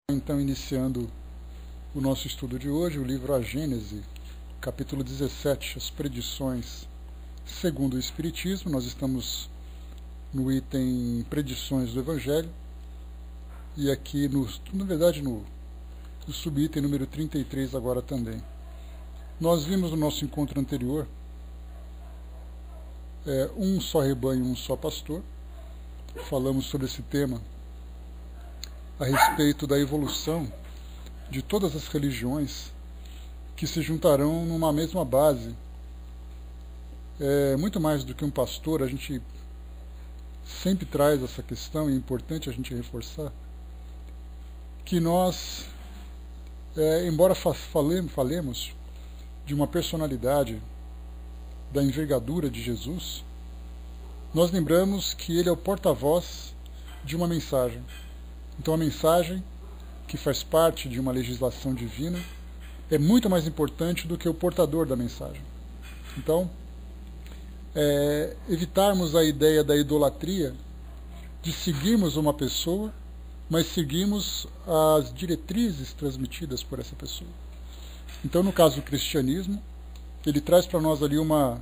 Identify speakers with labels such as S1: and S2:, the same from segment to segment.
S1: Então, iniciando o nosso estudo de hoje, o livro A Gênese, capítulo 17, as predições segundo o Espiritismo. Nós estamos no item Predições do Evangelho, e aqui, no subitem número 33 agora também. Nós vimos no nosso encontro anterior um só rebanho, um só pastor. Falamos sobre esse tema a respeito da evolução de todas as religiões que se juntarão numa mesma base. Muito mais do que um pastor, a gente sempre traz essa questão, e é importante a gente reforçar, que nós, embora falemos de uma personalidade da envergadura de Jesus, nós lembramos que ele é o porta-voz de uma mensagem. Então a mensagem, que faz parte de uma legislação divina, é muito mais importante do que o portador da mensagem. Então, evitarmos a ideia da idolatria, de seguirmos uma pessoa, mas seguirmos as diretrizes transmitidas por essa pessoa. Então, no caso do cristianismo, ele traz para nós ali uma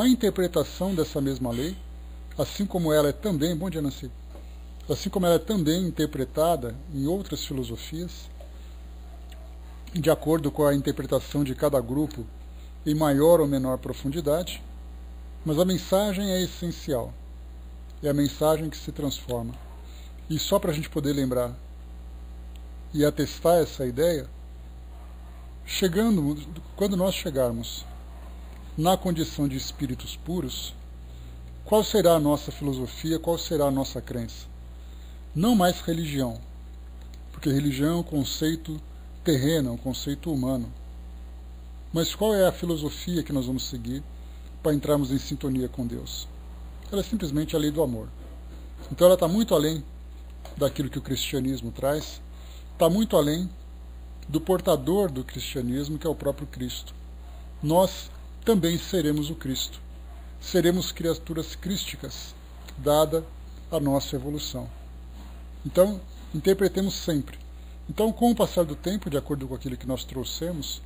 S1: interpretação dessa mesma lei, assim como ela é também, bom dia, Nancy, assim como ela é também interpretada em outras filosofias, de acordo com a interpretação de cada grupo, em maior ou menor profundidade, mas a mensagem é essencial, é a mensagem que se transforma. E só para a gente poder lembrar e atestar essa ideia, quando nós chegarmos na condição de espíritos puros, qual será a nossa filosofia, qual será a nossa crença? Não mais religião, porque religião é um conceito terreno, é um conceito humano. Mas qual é a filosofia que nós vamos seguir para entrarmos em sintonia com Deus? Ela é simplesmente a lei do amor. Então ela está muito além daquilo que o cristianismo traz, está muito além do portador do cristianismo, que é o próprio Cristo. Nós também seremos o Cristo. Seremos criaturas crísticas, dada a nossa evolução. Então, interpretemos sempre. Então, com o passar do tempo, de acordo com aquilo que nós trouxemos,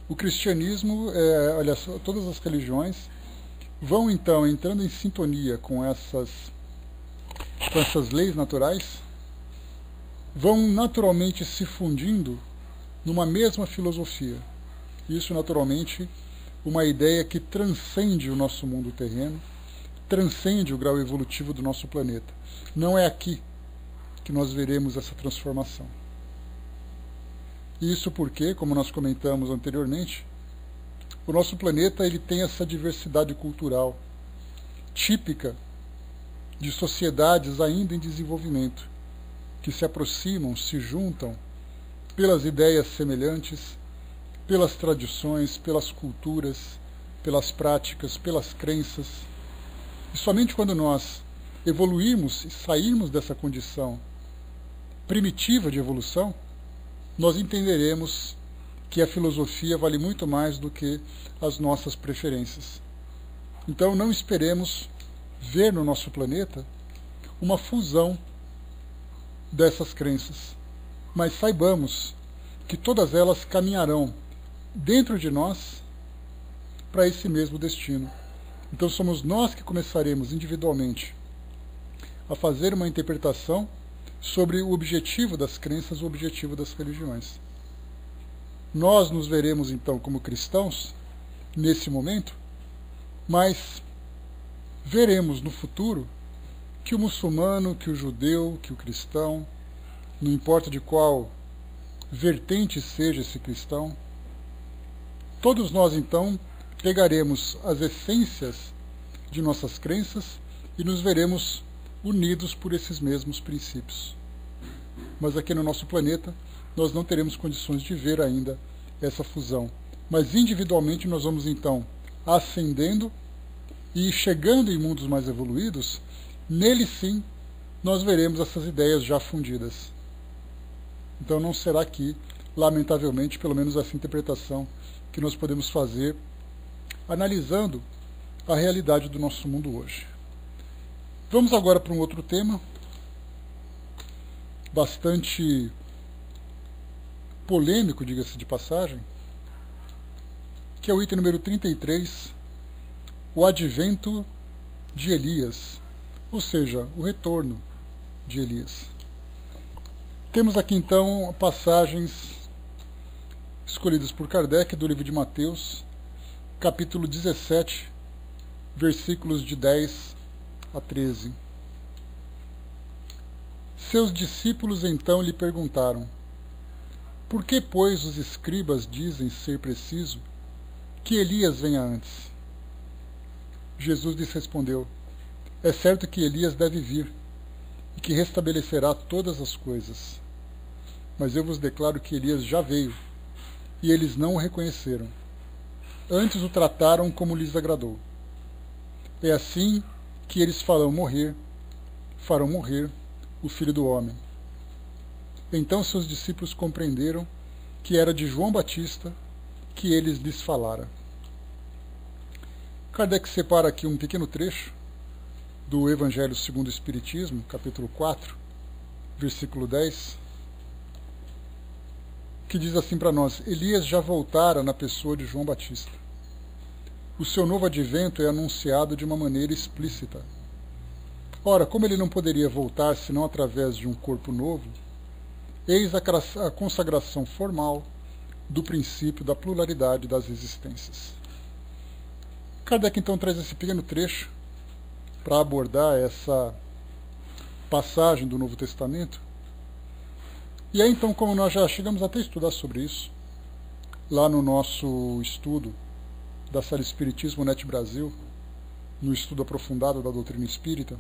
S1: o cristianismo, todas as religiões vão então entrando em sintonia com essas leis naturais, vão naturalmente se fundindo numa mesma filosofia. Isso, naturalmente, uma ideia que transcende o nosso mundo terreno, transcende o grau evolutivo do nosso planeta. Não é aqui que nós veremos essa transformação. Isso porque, como nós comentamos anteriormente, o nosso planeta ele tem essa diversidade cultural típica de sociedades ainda em desenvolvimento, que se aproximam, se juntam pelas ideias semelhantes, pelas tradições, pelas culturas, pelas práticas, pelas crenças. E somente quando nós evoluirmos e sairmos dessa condição primitiva de evolução, nós entenderemos que a filosofia vale muito mais do que as nossas preferências. Então não esperemos ver no nosso planeta uma fusão dessas crenças, mas saibamos que todas elas caminharão dentro de nós para esse mesmo destino. Então somos nós que começaremos individualmente a fazer uma interpretação sobre o objetivo das crenças, o objetivo das religiões. Nós nos veremos então como cristãos nesse momento, mas veremos no futuro que o muçulmano, que o judeu, que o cristão, não importa de qual vertente seja esse cristão, todos nós, então, pegaremos as essências de nossas crenças e nos veremos unidos por esses mesmos princípios. Mas aqui no nosso planeta, nós não teremos condições de ver ainda essa fusão. Mas individualmente nós vamos, então, ascendendo e chegando em mundos mais evoluídos, nele sim, nós veremos essas ideias já fundidas. Então não será aqui, lamentavelmente, pelo menos essa interpretação que nós podemos fazer analisando a realidade do nosso mundo hoje. Vamos agora para um outro tema, bastante polêmico, diga-se de passagem, que é o item número 33, o advento de Elias, ou seja, o retorno de Elias. Temos aqui então passagens escolhidas por Kardec do livro de Mateus, capítulo 17, versículos de 10 a 13. Seus discípulos então lhe perguntaram: por que, pois, os escribas dizem ser preciso que Elias venha antes? Jesus lhes respondeu: é certo que Elias deve vir, e que restabelecerá todas as coisas. Mas eu vos declaro que Elias já veio, e eles não o reconheceram. Antes o trataram como lhes agradou. É assim que eles farão morrer o Filho do Homem. Então seus discípulos compreenderam que era de João Batista que eles lhes falara. Kardec separa aqui um pequeno trecho do Evangelho segundo o Espiritismo, capítulo 4, versículo 10, que diz assim para nós: Elias já voltara na pessoa de João Batista. O seu novo advento é anunciado de uma maneira explícita. Ora, como ele não poderia voltar senão através de um corpo novo, eis a consagração formal do princípio da pluralidade das existências. Kardec então traz esse pequeno trecho para abordar essa passagem do Novo Testamento. E aí então, como nós já chegamos até a estudar sobre isso, lá no nosso estudo da série Espiritismo Net Brasil, no estudo aprofundado da doutrina espírita,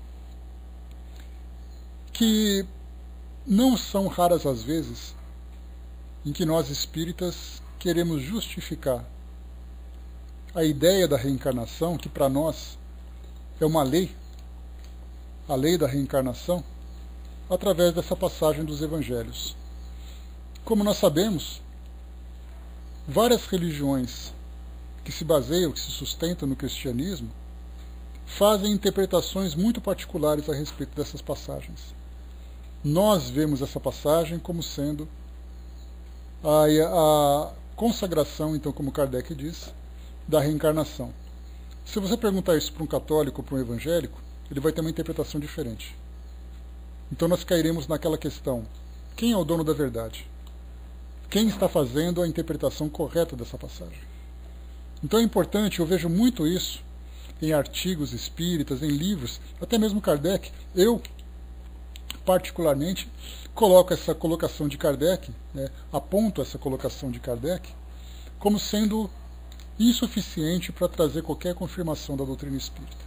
S1: que não são raras as vezes em que nós espíritas queremos justificar a ideia da reencarnação, que para nós é uma lei, a lei da reencarnação, através dessa passagem dos Evangelhos. Como nós sabemos, várias religiões que se baseiam, que se sustentam no cristianismo, fazem interpretações muito particulares a respeito dessas passagens. Nós vemos essa passagem como sendo a consagração, então, como Kardec diz, da reencarnação. Se você perguntar isso para um católico ou para um evangélico, ele vai ter uma interpretação diferente. Então nós cairemos naquela questão: quem é o dono da verdade? Quem está fazendo a interpretação correta dessa passagem? Então é importante, eu vejo muito isso em artigos espíritas, em livros, até mesmo Kardec. Eu, particularmente, coloco essa colocação de Kardec, aponto essa colocação de Kardec, como sendo insuficiente para trazer qualquer confirmação da doutrina espírita.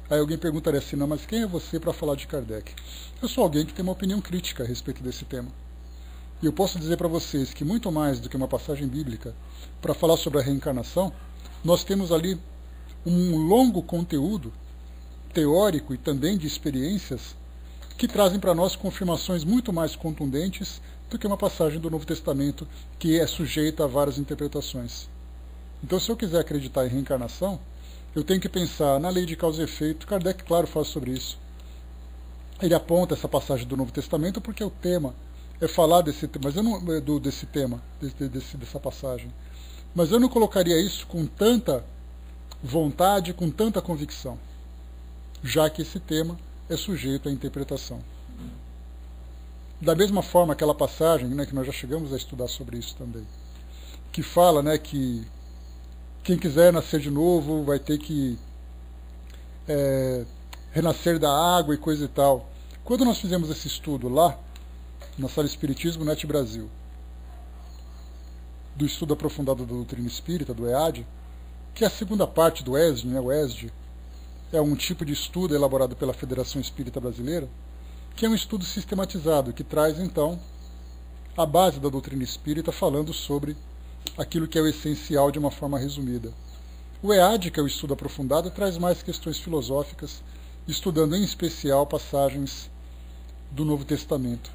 S1: Aí alguém perguntaria assim: não, mas quem é você para falar de Kardec? Eu sou alguém que tem uma opinião crítica a respeito desse tema. E eu posso dizer para vocês que muito mais do que uma passagem bíblica para falar sobre a reencarnação, nós temos ali um longo conteúdo teórico e também de experiências que trazem para nós confirmações muito mais contundentes do que uma passagem do Novo Testamento que é sujeita a várias interpretações. Então, se eu quiser acreditar em reencarnação, eu tenho que pensar na lei de causa e efeito. Kardec, claro, fala sobre isso. Ele aponta essa passagem do Novo Testamento porque o tema é falar desse tema, mas eu não, desse tema, dessa passagem. Mas eu não colocaria isso com tanta vontade, com tanta convicção, já que esse tema é sujeito à interpretação. Da mesma forma, aquela passagem, que nós já chegamos a estudar sobre isso também, que fala, que quem quiser nascer de novo vai ter que renascer da água e coisa e tal. Quando nós fizemos esse estudo lá, na sala Espiritismo Net Brasil, do estudo aprofundado da doutrina espírita, do EAD, que é a segunda parte do ESD, o ESD é um tipo de estudo elaborado pela Federação Espírita Brasileira, que é um estudo sistematizado, que traz, então, a base da doutrina espírita, falando sobre aquilo que é o essencial de uma forma resumida. O EAD, que é o estudo aprofundado, traz mais questões filosóficas, estudando em especial passagens do Novo Testamento.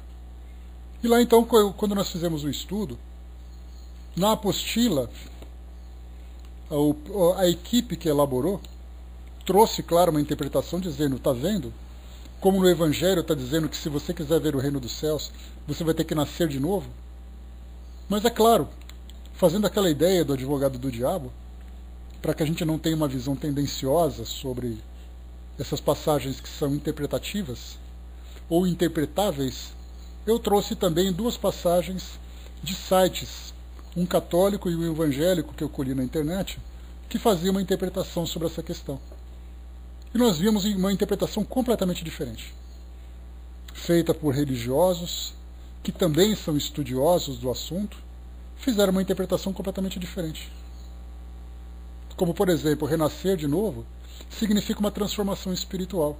S1: E lá então, quando nós fizemos o estudo, na apostila, a equipe que elaborou trouxe, claro, uma interpretação dizendo: está vendo? Como no Evangelho está dizendo que se você quiser ver o reino dos céus, você vai ter que nascer de novo. Mas é claro, fazendo aquela ideia do advogado do diabo, para que a gente não tenha uma visão tendenciosa sobre essas passagens que são interpretativas ou interpretáveis, eu trouxe também duas passagens de sites, um católico e um evangélico que eu colhi na internet, que faziam uma interpretação sobre essa questão. E nós vimos uma interpretação completamente diferente, feita por religiosos, que também são estudiosos do assunto, fizeram uma interpretação completamente diferente. Como, por exemplo, renascer de novo significa uma transformação espiritual,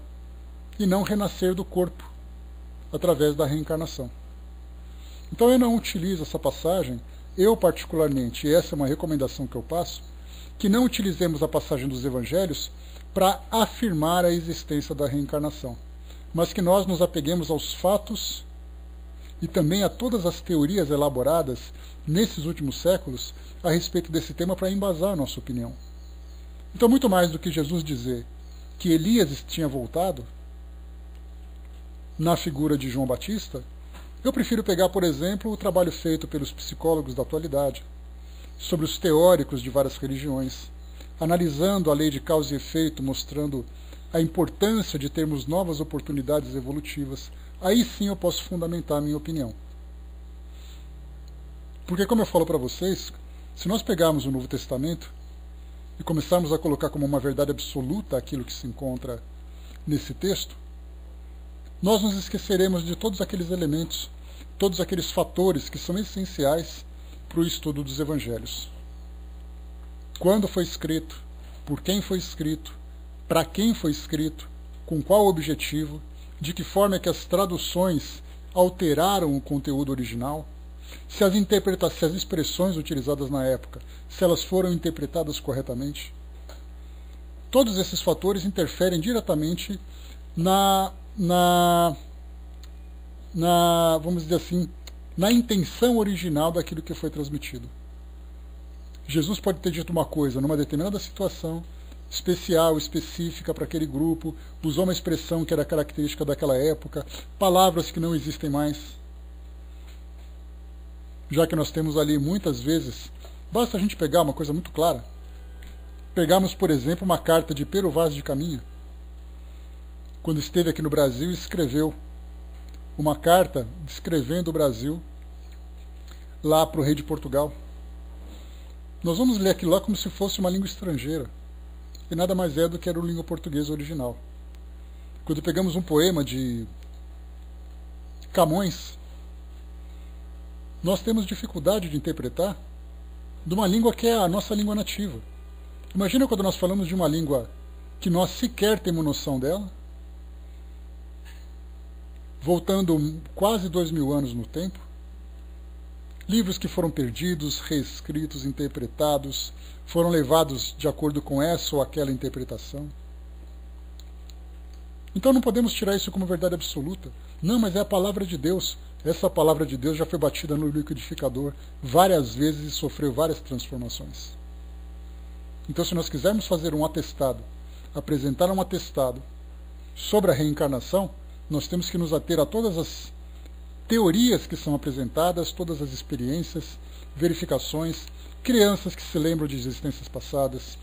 S1: e não renascer do corpo, através da reencarnação. Então eu não utilizo essa passagem, eu particularmente, e essa é uma recomendação que eu passo, que não utilizemos a passagem dos evangelhos para afirmar a existência da reencarnação, mas que nós nos apeguemos aos fatos e também a todas as teorias elaboradas nesses últimos séculos a respeito desse tema para embasar a nossa opinião. Então, muito mais do que Jesus dizer que Elias tinha voltado na figura de João Batista, eu prefiro pegar, por exemplo, o trabalho feito pelos psicólogos da atualidade, sobre os teóricos de várias religiões, analisando a lei de causa e efeito, mostrando a importância de termos novas oportunidades evolutivas. Aí sim eu posso fundamentar a minha opinião. Porque, como eu falo para vocês, se nós pegarmos o Novo Testamento e começarmos a colocar como uma verdade absoluta aquilo que se encontra nesse texto, nós nos esqueceremos de todos aqueles elementos, todos aqueles fatores que são essenciais para o estudo dos evangelhos. Quando foi escrito, por quem foi escrito, para quem foi escrito, com qual objetivo, de que forma é que as traduções alteraram o conteúdo original, se as expressões utilizadas na época, se elas foram interpretadas corretamente. Todos esses fatores interferem diretamente vamos dizer assim, na intenção original daquilo que foi transmitido. Jesus pode ter dito uma coisa numa determinada situação especial, específica para aquele grupo, usou uma expressão que era característica daquela época, palavras que não existem mais. Já que nós temos ali muitas vezes, basta a gente pegar uma coisa muito clara. Pegamos, por exemplo, uma carta de Pero Vaz de Caminha, quando esteve aqui no Brasil, escreveu uma carta descrevendo o Brasil lá para o rei de Portugal. Nós vamos ler aquilo lá como se fosse uma língua estrangeira, e nada mais é do que era a língua portuguesa original. Quando pegamos um poema de Camões, nós temos dificuldade de interpretar de uma língua que é a nossa língua nativa. Imagina quando nós falamos de uma língua que nós sequer temos noção dela, voltando quase 2000 anos no tempo, livros que foram perdidos, reescritos, interpretados, foram levados de acordo com essa ou aquela interpretação. Então não podemos tirar isso como verdade absoluta. Não, mas é a palavra de Deus. Essa palavra de Deus já foi batida no liquidificador várias vezes e sofreu várias transformações. Então, se nós quisermos fazer um atestado, apresentar um atestado sobre a reencarnação, nós temos que nos ater a todas as teorias que são apresentadas, todas as experiências, verificações, crianças que se lembram de existências passadas,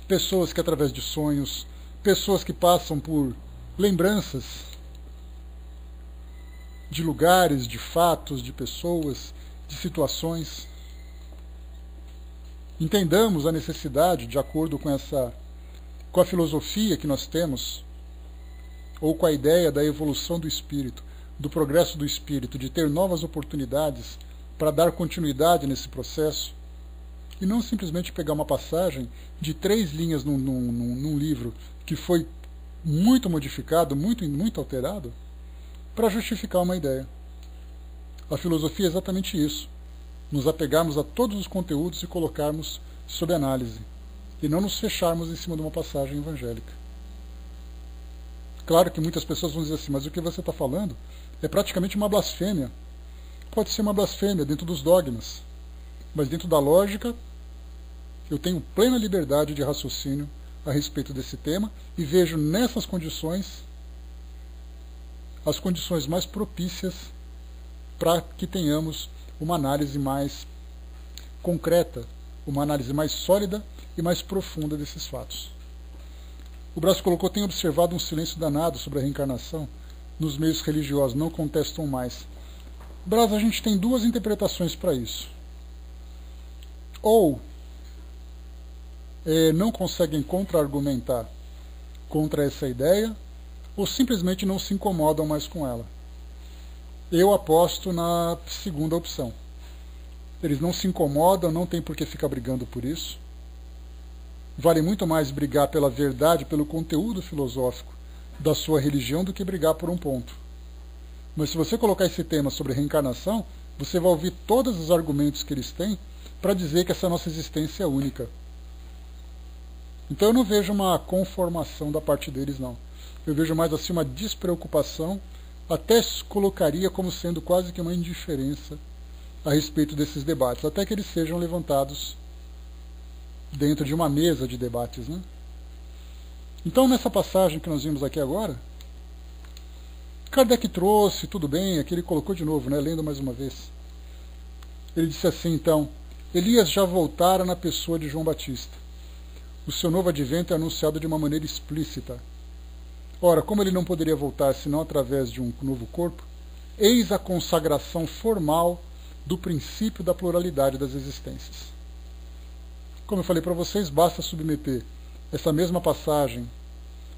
S1: pessoas que através de sonhos, pessoas que passam por lembranças de lugares, de fatos, de pessoas, de situações. Entendamos a necessidade, de acordo com a filosofia que nós temos, ou com a ideia da evolução do espírito, do progresso do espírito, de ter novas oportunidades para dar continuidade nesse processo, e não simplesmente pegar uma passagem de 3 linhas num livro que foi muito modificado, muito alterado, para justificar uma ideia. A filosofia é exatamente isso, nos apegarmos a todos os conteúdos e colocarmos sob análise, e não nos fecharmos em cima de uma passagem evangélica. Claro que muitas pessoas vão dizer assim, mas o que você está falando é praticamente uma blasfêmia. Pode ser uma blasfêmia dentro dos dogmas, mas dentro da lógica, eu tenho plena liberdade de raciocínio a respeito desse tema e vejo nessas condições as condições mais propícias para que tenhamos uma análise mais concreta, uma análise mais sólida e mais profunda desses fatos. O Braz colocou: tem observado um silêncio danado sobre a reencarnação nos meios religiosos, não contestam mais. Braz, a gente tem duas interpretações para isso. Ou não conseguem contra-argumentar contra essa ideia, ou simplesmente não se incomodam mais com ela. Eu aposto na segunda opção. Eles não se incomodam, não tem por que ficar brigando por isso. Vale muito mais brigar pela verdade, pelo conteúdo filosófico da sua religião, do que brigar por um ponto. Mas se você colocar esse tema sobre reencarnação, você vai ouvir todos os argumentos que eles têm para dizer que essa nossa existência é única. Então eu não vejo uma conformação da parte deles, não. Eu vejo mais assim uma despreocupação, até colocaria como sendo quase que uma indiferença a respeito desses debates, até que eles sejam levantados dentro de uma mesa de debates, né? Então, nessa passagem que nós vimos aqui agora, Kardec trouxe, tudo bem, aqui ele colocou de novo, né, lendo mais uma vez. Ele disse assim, então: Elias já voltara na pessoa de João Batista. O seu novo advento é anunciado de uma maneira explícita. Ora, como ele não poderia voltar senão através de um novo corpo, eis a consagração formal do princípio da pluralidade das existências. Como eu falei para vocês, basta submeter essa mesma passagem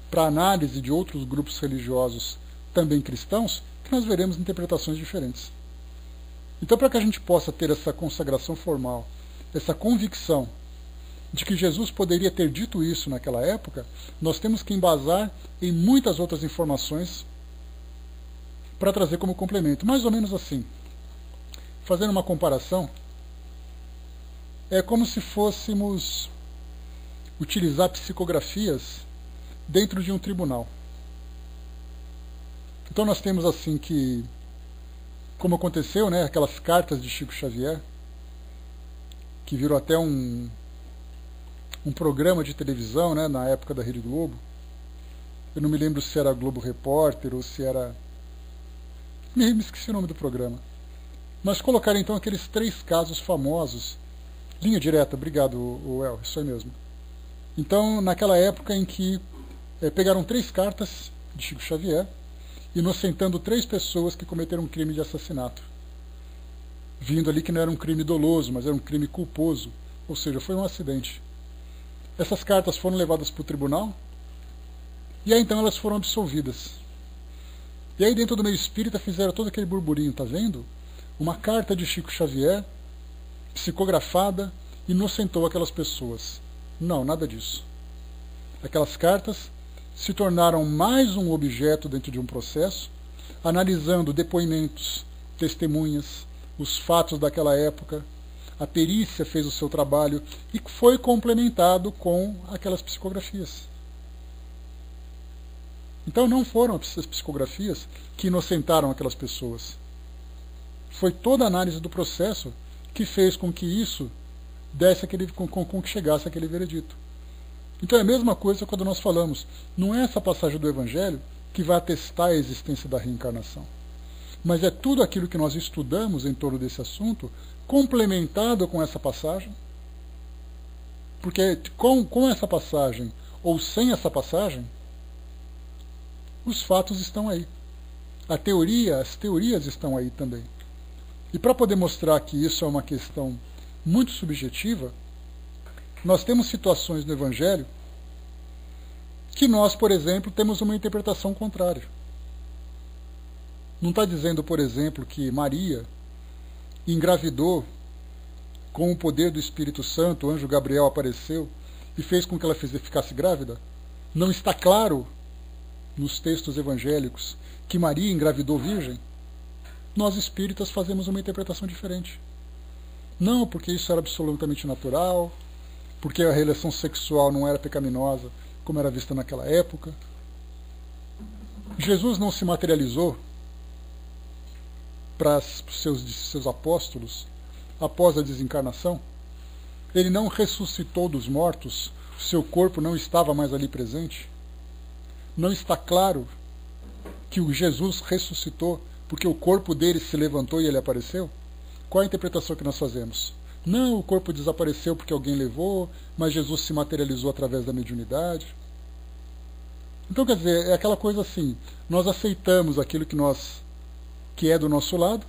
S1: para análise de outros grupos religiosos também cristãos, que nós veremos interpretações diferentes. Então, para que a gente possa ter essa consagração formal, essa convicção de que Jesus poderia ter dito isso naquela época, nós temos que embasar em muitas outras informações para trazer como complemento. Mais ou menos assim, fazendo uma comparação, é como se fôssemos utilizar psicografias dentro de um tribunal. Então nós temos assim que, como aconteceu, né, aquelas cartas de Chico Xavier, que virou até um programa de televisão, né, na época da Rede Globo. Eu não me lembro se era Globo Repórter ou se era... Me esqueci o nome do programa. Mas colocaram então aqueles 3 casos famosos. Linha direta, obrigado, El, isso aí mesmo. Então, naquela época em que pegaram 3 cartas de Chico Xavier, inocentando 3 pessoas que cometeram um crime de assassinato. Vindo ali que não era um crime doloso, mas era um crime culposo. Ou seja, foi um acidente. Essas cartas foram levadas para o tribunal, e aí então elas foram absolvidas. E aí dentro do meio espírita fizeram todo aquele burburinho, tá vendo? Uma carta de Chico Xavier, psicografada, inocentou aquelas pessoas. Não, nada disso. Aquelas cartas se tornaram mais um objeto dentro de um processo, analisando depoimentos, testemunhas, os fatos daquela época. A perícia fez o seu trabalho e foi complementado com aquelas psicografias. Então não foram as psicografias que inocentaram aquelas pessoas. Foi toda a análise do processo que fez com que isso desse aquele, com que chegasse aquele veredito. Então é a mesma coisa quando nós falamos, não é essa passagem do Evangelho que vai atestar a existência da reencarnação, mas é tudo aquilo que nós estudamos em torno desse assunto, complementado com essa passagem, porque com essa passagem ou sem essa passagem, os fatos estão aí. As teorias estão aí também. E para poder mostrar que isso é uma questão muito subjetiva, nós temos situações no Evangelho que nós, por exemplo, temos uma interpretação contrária. Não está dizendo, por exemplo, que Maria engravidou com o poder do Espírito Santo, o anjo Gabriel apareceu e fez com que ela ficasse grávida? Não está claro nos textos evangélicos que Maria engravidou virgem? Nós espíritas fazemos uma interpretação diferente. Não, porque isso era absolutamente natural, porque a relação sexual não era pecaminosa como era vista naquela época. Jesus não se materializou para os seus apóstolos após a desencarnação. Ele não ressuscitou dos mortos, o seu corpo não estava mais ali presente. Não está claro que o Jesus ressuscitou porque o corpo dele se levantou e ele apareceu? Qual a interpretação que nós fazemos? Não, o corpo desapareceu porque alguém levou, mas Jesus se materializou através da mediunidade. Então, quer dizer, é aquela coisa assim, nós aceitamos aquilo que é do nosso lado,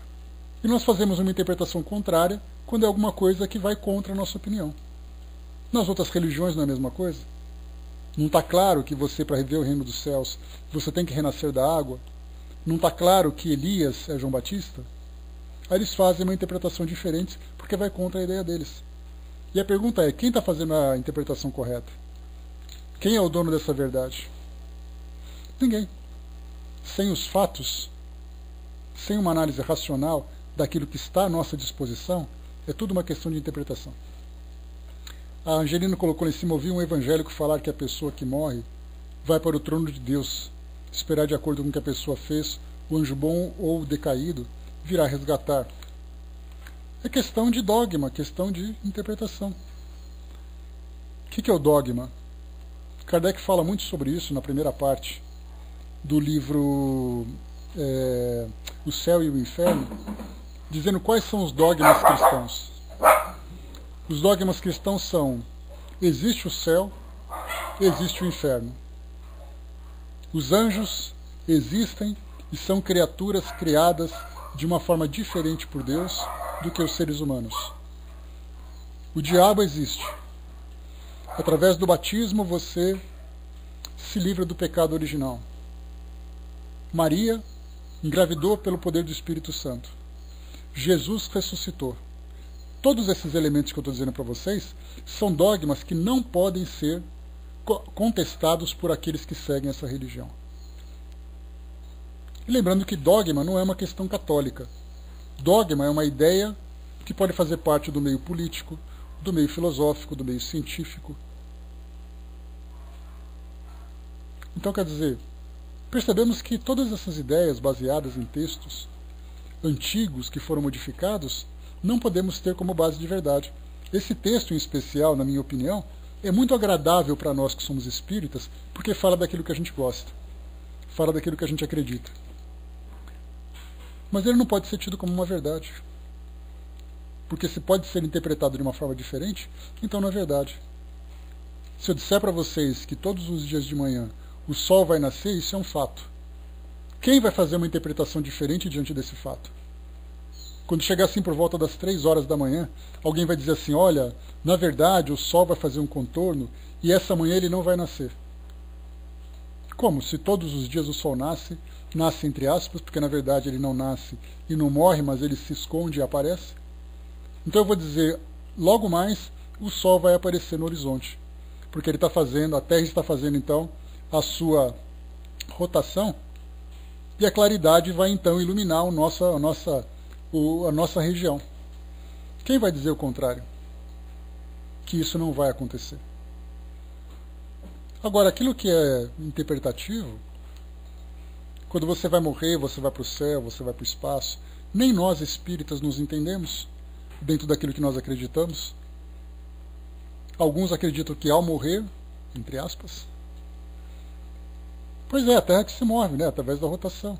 S1: e nós fazemos uma interpretação contrária quando é alguma coisa que vai contra a nossa opinião. Nas outras religiões não é a mesma coisa? Não está claro que você, para rever o reino dos céus, você tem que renascer da água? Não está claro que Elias é João Batista? Aí eles fazem uma interpretação diferente porque vai contra a ideia deles. E a pergunta é, quem está fazendo a interpretação correta? Quem é o dono dessa verdade? Ninguém. Sem os fatos, sem uma análise racional daquilo que está à nossa disposição, é tudo uma questão de interpretação. A Angelina colocou lá em cima, ouvi um evangélico falar que a pessoa que morre vai para o trono de Deus, esperar de acordo com o que a pessoa fez, o anjo bom ou decaído virá resgatar. É questão de dogma, questão de interpretação. O que é o dogma? Kardec fala muito sobre isso na primeira parte do livro O Céu e o Inferno, dizendo quais são os dogmas cristãos. Os dogmas cristãos são: existe o céu, existe o inferno. Os anjos existem e são criaturas criadas de uma forma diferente por Deus do que os seres humanos. O diabo existe. Através do batismo você se livra do pecado original. Maria engravidou pelo poder do Espírito Santo. Jesus ressuscitou. Todos esses elementos que eu estou dizendo para vocês são dogmas que não podem ser contestados por aqueles que seguem essa religião. E lembrando que dogma não é uma questão católica. Dogma é uma ideia que pode fazer parte do meio político, do meio filosófico, do meio científico. Então, quer dizer, percebemos que todas essas ideias baseadas em textos antigos que foram modificados, não podemos ter como base de verdade. Esse texto em especial, na minha opinião, é muito agradável para nós que somos espíritas, porque fala daquilo que a gente gosta, fala daquilo que a gente acredita. Mas ele não pode ser tido como uma verdade. Porque se pode ser interpretado de uma forma diferente, então não é verdade. Se eu disser para vocês que todos os dias de manhã o sol vai nascer, isso é um fato. Quem vai fazer uma interpretação diferente diante desse fato? Quando chegar assim por volta das 3 horas da manhã, alguém vai dizer assim, olha, na verdade o sol vai fazer um contorno e essa manhã ele não vai nascer. Como? Se todos os dias o sol nasce entre aspas, porque na verdade ele não nasce e não morre, mas ele se esconde e aparece. Então eu vou dizer, logo mais o sol vai aparecer no horizonte, porque ele está fazendo, a Terra está fazendo então a sua rotação, e a claridade vai então iluminar a nossa região. Quem vai dizer o contrário? Que isso não vai acontecer. Agora, aquilo que é interpretativo, quando você vai morrer, você vai para o céu, você vai para o espaço, nem nós espíritas nos entendemos dentro daquilo que nós acreditamos. Alguns acreditam que ao morrer, entre aspas, pois é, a Terra que se move, né, através da rotação.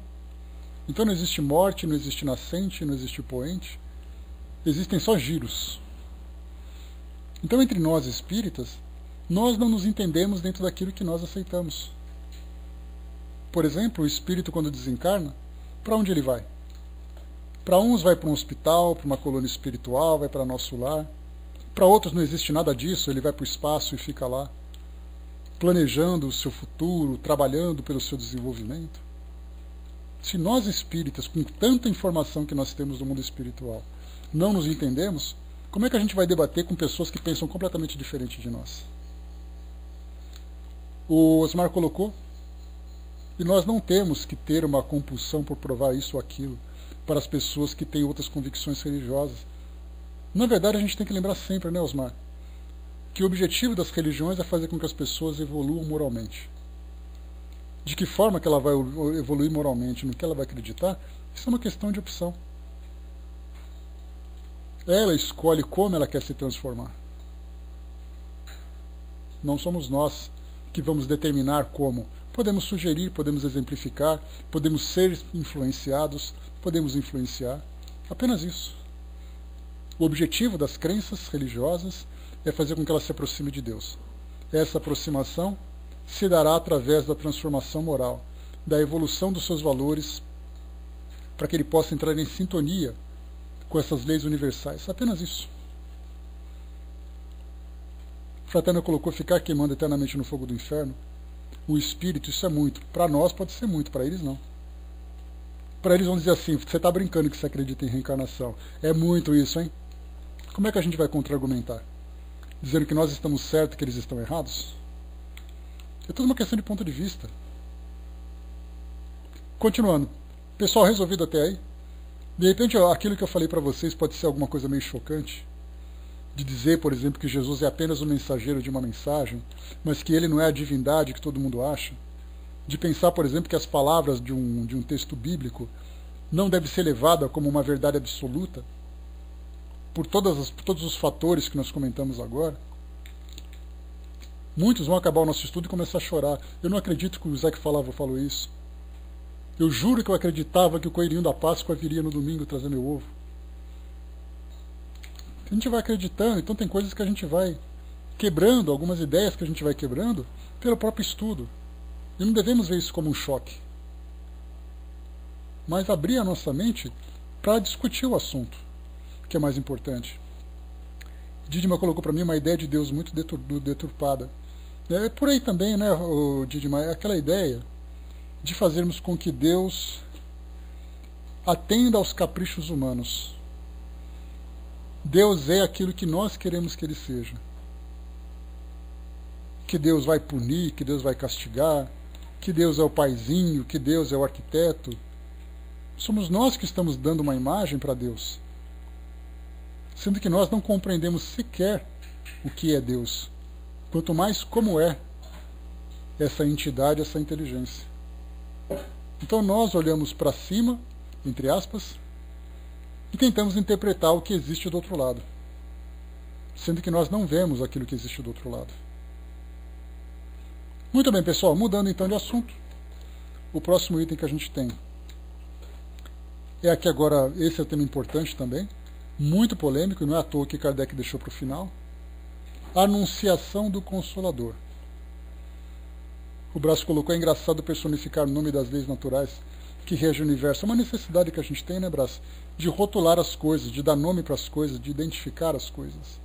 S1: Então não existe morte, não existe nascente, não existe poente. Existem só giros. Então entre nós espíritas, nós não nos entendemos dentro daquilo que nós aceitamos. Por exemplo, o espírito quando desencarna, para onde ele vai? Para uns vai para um hospital, para uma colônia espiritual, vai para nosso lar. Para outros não existe nada disso, ele vai para o espaço e fica lá, planejando o seu futuro, trabalhando pelo seu desenvolvimento. Se nós espíritas, com tanta informação que nós temos do mundo espiritual, não nos entendemos, como é que a gente vai debater com pessoas que pensam completamente diferente de nós? O Osmar colocou, e nós não temos que ter uma compulsão por provar isso ou aquilo para as pessoas que têm outras convicções religiosas. Na verdade, a gente tem que lembrar sempre, né, Osmar, que o objetivo das religiões é fazer com que as pessoas evoluam moralmente. De que forma que ela vai evoluir moralmente, no que ela vai acreditar, isso é uma questão de opção. Ela escolhe como ela quer se transformar. Não somos nós que vamos determinar como. Podemos sugerir, podemos exemplificar, podemos ser influenciados, podemos influenciar. Apenas isso. O objetivo das crenças religiosas é fazer com que elas se aproximem de Deus. Essa aproximação se dará através da transformação moral, da evolução dos seus valores, para que ele possa entrar em sintonia com essas leis universais. Apenas isso. Fraternal colocou ficar queimando eternamente no fogo do inferno. O espírito, isso é muito. Para nós pode ser muito, para eles não. Para eles vão dizer assim, você está brincando que você acredita em reencarnação. É muito isso, hein? Como é que a gente vai contra-argumentar? Dizendo que nós estamos certos e que eles estão errados? É tudo uma questão de ponto de vista. Continuando. Pessoal, resolvido até aí? De repente, aquilo que eu falei para vocês pode ser alguma coisa meio chocante. De dizer, por exemplo, que Jesus é apenas um mensageiro de uma mensagem, mas que ele não é a divindade que todo mundo acha. De pensar, por exemplo, que as palavras de um texto bíblico não devem ser levadas como uma verdade absoluta, por todos os fatores que nós comentamos agora. Muitos vão acabar o nosso estudo e começar a chorar. Eu não acredito que o Zé que falou isso. Eu juro que eu acreditava que o coelhinho da Páscoa viria no domingo trazer meu ovo. A gente vai acreditando, então tem coisas que a gente vai quebrando, algumas ideias que a gente vai quebrando pelo próprio estudo. E não devemos ver isso como um choque. Mas abrir a nossa mente para discutir o assunto, que é mais importante. Didima colocou para mim uma ideia de Deus muito deturpada. É por aí também, né, Didima? É aquela ideia de fazermos com que Deus atenda aos caprichos humanos. Deus é aquilo que nós queremos que Ele seja. Que Deus vai punir, que Deus vai castigar, que Deus é o paizinho, que Deus é o arquiteto. Somos nós que estamos dando uma imagem para Deus. Sendo que nós não compreendemos sequer o que é Deus. Quanto mais como é essa entidade, essa inteligência. Então nós olhamos para cima, entre aspas, e tentamos interpretar o que existe do outro lado, sendo que nós não vemos aquilo que existe do outro lado. Muito bem, pessoal, mudando então de assunto, o próximo item que a gente tem é aqui agora, esse é um tema importante também, muito polêmico, não é à toa que Kardec deixou para o final, a Anunciação do Consolador. O Braço colocou, é engraçado personificar o nome das leis naturais que regem o universo. É uma necessidade que a gente tem, né, Braço? De rotular as coisas, de dar nome para as coisas, de identificar as coisas.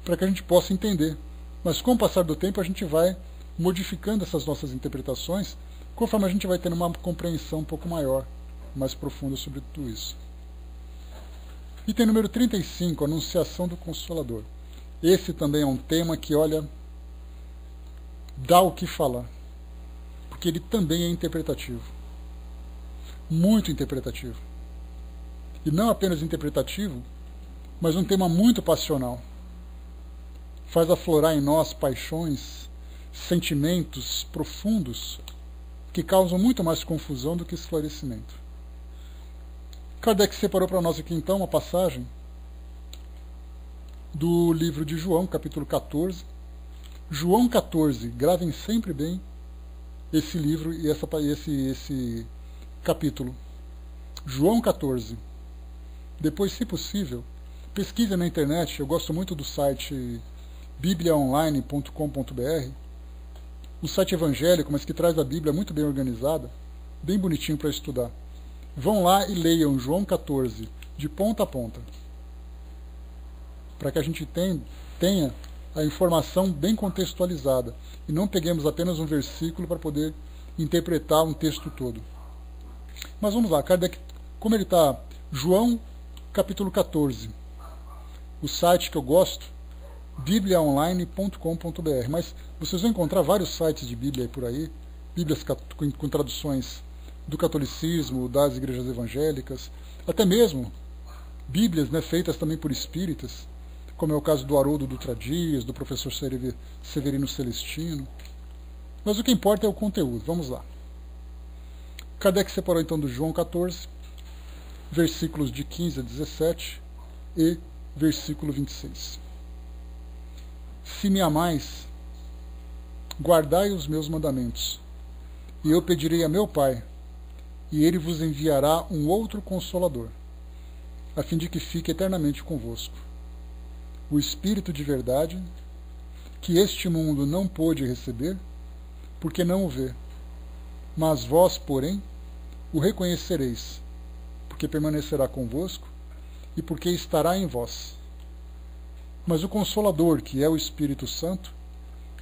S1: Para que a gente possa entender. Mas com o passar do tempo a gente vai modificando essas nossas interpretações, conforme a gente vai tendo uma compreensão um pouco maior, mais profunda sobre tudo isso. Item número 35, Anunciação do Consolador. Esse também é um tema que, olha, dá o que falar. Porque ele também é interpretativo. Muito interpretativo. E não apenas interpretativo, mas um tema muito passional. Faz aflorar em nós paixões, sentimentos profundos que causam muito mais confusão do que esclarecimento. Kardec separou para nós aqui então uma passagem do livro de João, capítulo 14. João 14, gravem sempre bem esse livro e esse capítulo. João 14. Depois, se possível, pesquise na internet. Eu gosto muito do site bibliaonline.com.br, um site evangélico, mas que traz a Bíblia muito bem organizada, bem bonitinho para estudar. Vão lá e leiam João 14, de ponta a ponta, para que a gente tenha a informação bem contextualizada e não peguemos apenas um versículo para poder interpretar um texto todo. Mas vamos lá, Kardec, como ele está? João capítulo 14, o site que eu gosto, bibliaonline.com.br, mas vocês vão encontrar vários sites de Bíblia por aí, Bíblias com traduções do catolicismo, das igrejas evangélicas, até mesmo Bíblias, né, feitas também por espíritas, como é o caso do Haroldo Dutra Dias, do professor Severino Celestino. Mas o que importa é o conteúdo. Vamos lá. Kardec separou então do João 14, versículos de 15 a 17 e versículo 26. Se me amais, guardai os meus mandamentos. E eu pedirei a meu Pai, e ele vos enviará um outro Consolador, a fim de que fique eternamente convosco. O Espírito de verdade, que este mundo não pôde receber, porque não o vê. Mas vós, porém, o reconhecereis, porque permanecerá convosco e porque estará em vós. Mas o Consolador, que é o Espírito Santo,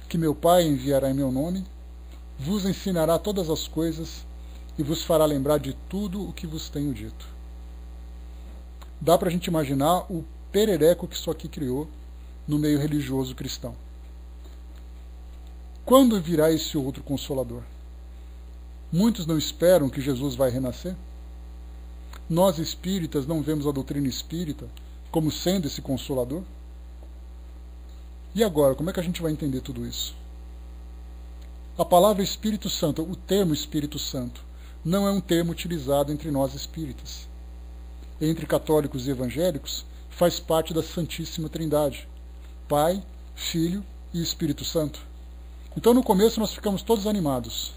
S1: que meu Pai enviará em meu nome, vos ensinará todas as coisas e vos fará lembrar de tudo o que vos tenho dito. Dá para a gente imaginar o perereco que isso aqui criou no meio religioso cristão. Quando virá esse outro Consolador? Muitos não esperam que Jesus vai renascer? Nós espíritas não vemos a doutrina espírita como sendo esse Consolador? E agora, como é que a gente vai entender tudo isso? A palavra Espírito Santo, o termo Espírito Santo, não é um termo utilizado entre nós espíritas. Entre católicos e evangélicos, faz parte da Santíssima Trindade, Pai, Filho e Espírito Santo. Então, no começo, nós ficamos todos animados,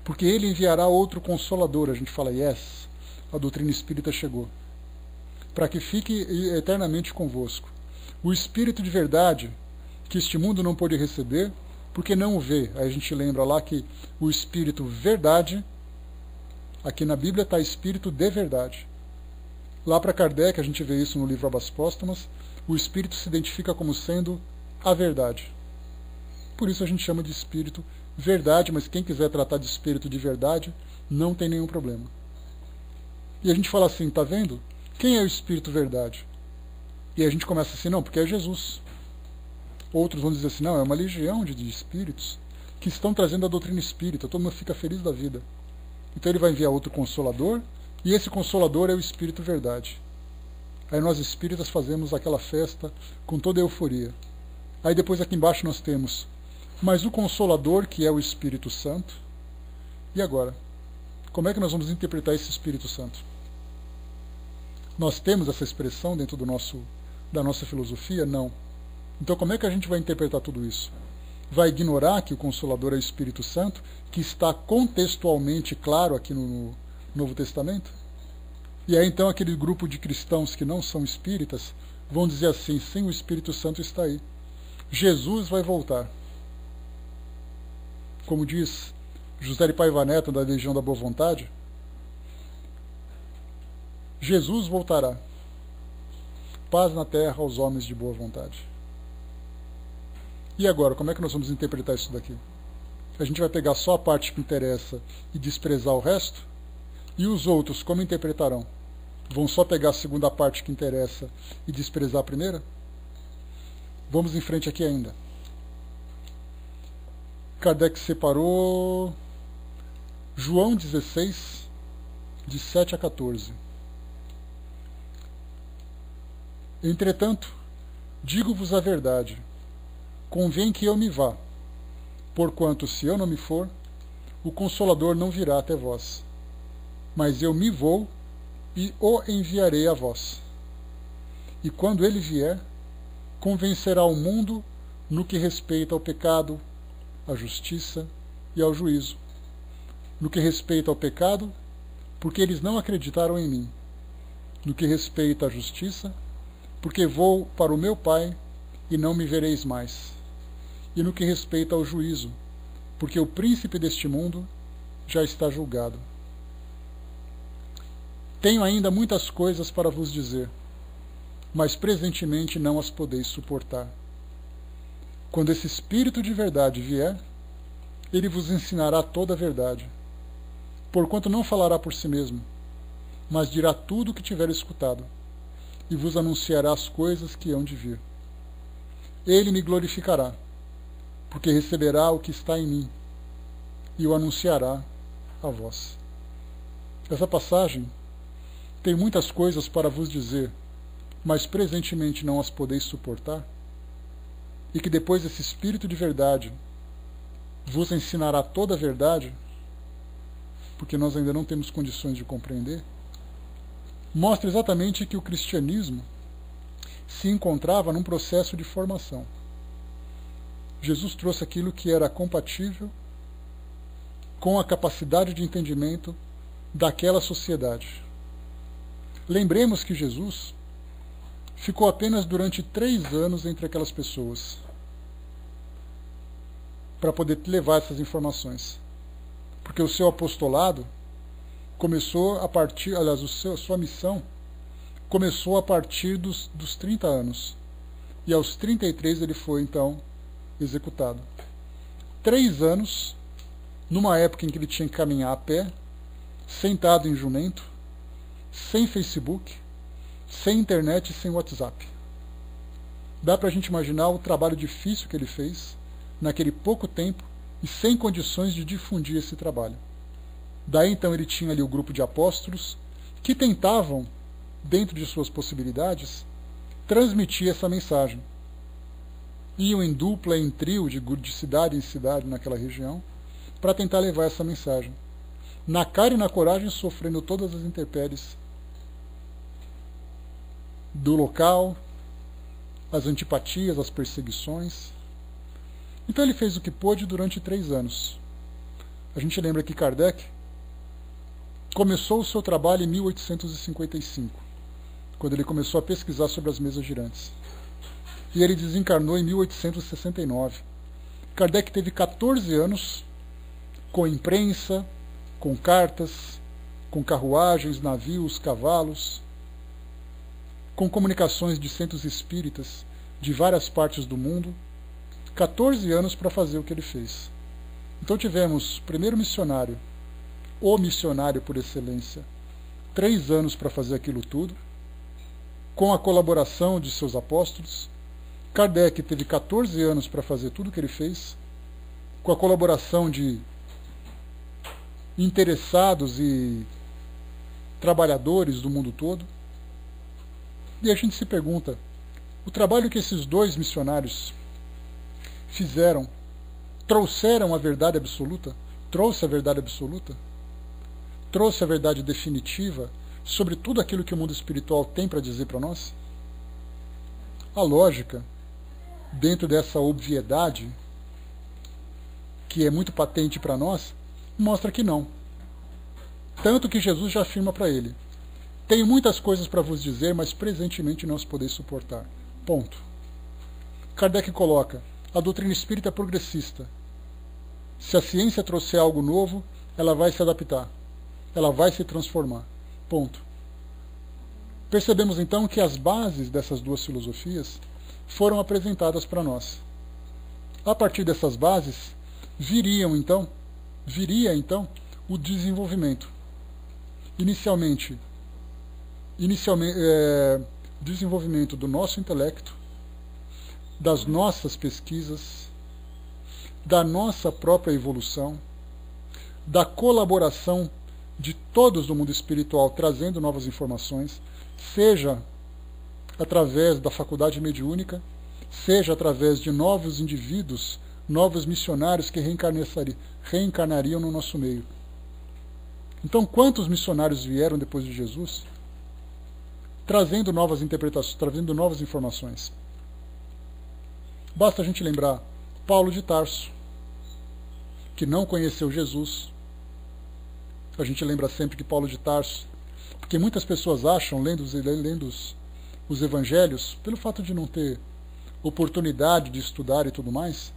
S1: porque ele enviará outro Consolador. A gente fala, yes, a doutrina espírita chegou, para que fique eternamente convosco. O Espírito de verdade, que este mundo não pôde receber, porque não o vê. Aí a gente lembra lá que o Espírito verdade, aqui na Bíblia está Espírito de verdade. Lá para Kardec, a gente vê isso no livro Obras Póstumas, o Espírito se identifica como sendo a verdade. Por isso a gente chama de Espírito verdade, mas quem quiser tratar de Espírito de verdade, não tem nenhum problema. E a gente fala assim, tá vendo? Quem é o Espírito verdade? E a gente começa assim, não, porque é Jesus. Outros vão dizer assim, não, é uma legião de espíritos que estão trazendo a doutrina espírita, todo mundo fica feliz da vida. Então ele vai enviar outro Consolador, e esse Consolador é o Espírito verdade. Aí nós espíritas fazemos aquela festa com toda a euforia. Aí depois aqui embaixo nós temos, mas o Consolador, que é o Espírito Santo. E agora? Como é que nós vamos interpretar esse Espírito Santo? Nós temos essa expressão dentro da nossa filosofia? Não. Então como é que a gente vai interpretar tudo isso? Vai ignorar que o Consolador é o Espírito Santo, que está contextualmente claro aqui no Novo Testamento? E aí então aquele grupo de cristãos que não são espíritas vão dizer assim, sim, o Espírito Santo está aí. Jesus vai voltar. Como diz José de Paiva Neto, da Legião da Boa Vontade, Jesus voltará. Paz na terra aos homens de boa vontade. E agora, como é que nós vamos interpretar isso daqui? A gente vai pegar só a parte que interessa e desprezar o resto? E os outros, como interpretarão? Vão só pegar a segunda parte que interessa e desprezar a primeira? Vamos em frente aqui ainda. Kardec separou João 16, de 7 a 14. Entretanto, digo-vos a verdade, convém que eu me vá, porquanto se eu não me for, o Consolador não virá até vós, mas eu me vou e o enviarei a vós. E quando ele vier, convencerá o mundo no que respeita ao pecado, à justiça e ao juízo. No que respeita ao pecado, porque eles não acreditaram em mim. No que respeita à justiça, porque vou para o meu Pai e não me vereis mais. E no que respeita ao juízo, porque o príncipe deste mundo já está julgado. Tenho ainda muitas coisas para vos dizer, mas presentemente não as podeis suportar. Quando esse Espírito de verdade vier, ele vos ensinará toda a verdade, porquanto não falará por si mesmo, mas dirá tudo o que tiver escutado, e vos anunciará as coisas que hão de vir. Ele me glorificará, porque receberá o que está em mim, e o anunciará a vós. Essa passagem tem muitas coisas para vos dizer, mas presentemente não as podeis suportar, e que depois esse Espírito de verdade vos ensinará toda a verdade, porque nós ainda não temos condições de compreender, mostra exatamente que o cristianismo se encontrava num processo de formação. Jesus trouxe aquilo que era compatível com a capacidade de entendimento daquela sociedade. Lembremos que Jesus ficou apenas durante 3 anos entre aquelas pessoas para poder levar essas informações. Porque o seu apostolado começou a partir, aliás, a sua missão começou a partir dos 30 anos. E aos 33 ele foi, então, executado. 3 anos, numa época em que ele tinha que caminhar a pé, sentado em jumento, sem Facebook, sem internet e sem WhatsApp. Dá para a gente imaginar o trabalho difícil que ele fez naquele pouco tempo e sem condições de difundir esse trabalho. Daí então ele tinha ali o grupo de apóstolos que tentavam, dentro de suas possibilidades, transmitir essa mensagem. Iam em dupla, em trio, de cidade em cidade naquela região, para tentar levar essa mensagem. Na cara e na coragem, sofrendo todas as intempéries do local, as antipatias, as perseguições. Então ele fez o que pôde durante 3 anos. A gente lembra que Kardec começou o seu trabalho em 1855, quando ele começou a pesquisar sobre as mesas girantes. E ele desencarnou em 1869. Kardec teve 14 anos com imprensa, com cartas, com carruagens, navios, cavalos, com comunicações de centros espíritas de várias partes do mundo, 14 anos para fazer o que ele fez. Então tivemos, primeiro missionário, o missionário por excelência, 3 anos para fazer aquilo tudo, com a colaboração de seus apóstolos. Kardec teve 14 anos para fazer tudo o que ele fez, com a colaboração de interessados e trabalhadores do mundo todo. E a gente se pergunta, o trabalho que esses 2 missionários fizeram, trouxeram a verdade absoluta? Trouxe a verdade absoluta? Trouxe a verdade definitiva sobre tudo aquilo que o mundo espiritual tem para dizer para nós? A lógica, dentro dessa obviedade, que é muito patente para nós, mostra que não. Tanto que Jesus já afirma para ele: tenho muitas coisas para vos dizer, mas presentemente não os podeis suportar. Ponto. Kardec coloca: a doutrina espírita é progressista. Se a ciência trouxer algo novo, ela vai se adaptar, ela vai se transformar. Ponto. Percebemos então que as bases dessas 2 filosofias foram apresentadas para nós. A partir dessas bases, viria então o desenvolvimento. Inicialmente desenvolvimento do nosso intelecto, das nossas pesquisas, da nossa própria evolução, da colaboração de todos do mundo espiritual trazendo novas informações, seja através da faculdade mediúnica, seja através de novos indivíduos, novos missionários que reencarnariam no nosso meio. Então, quantos missionários vieram depois de Jesus, trazendo novas interpretações, trazendo novas informações? Basta a gente lembrar Paulo de Tarso, que não conheceu Jesus. A gente lembra sempre que Paulo de Tarso, porque muitas pessoas acham, lendo os evangelhos, pelo fato de não ter oportunidade de estudar e tudo mais,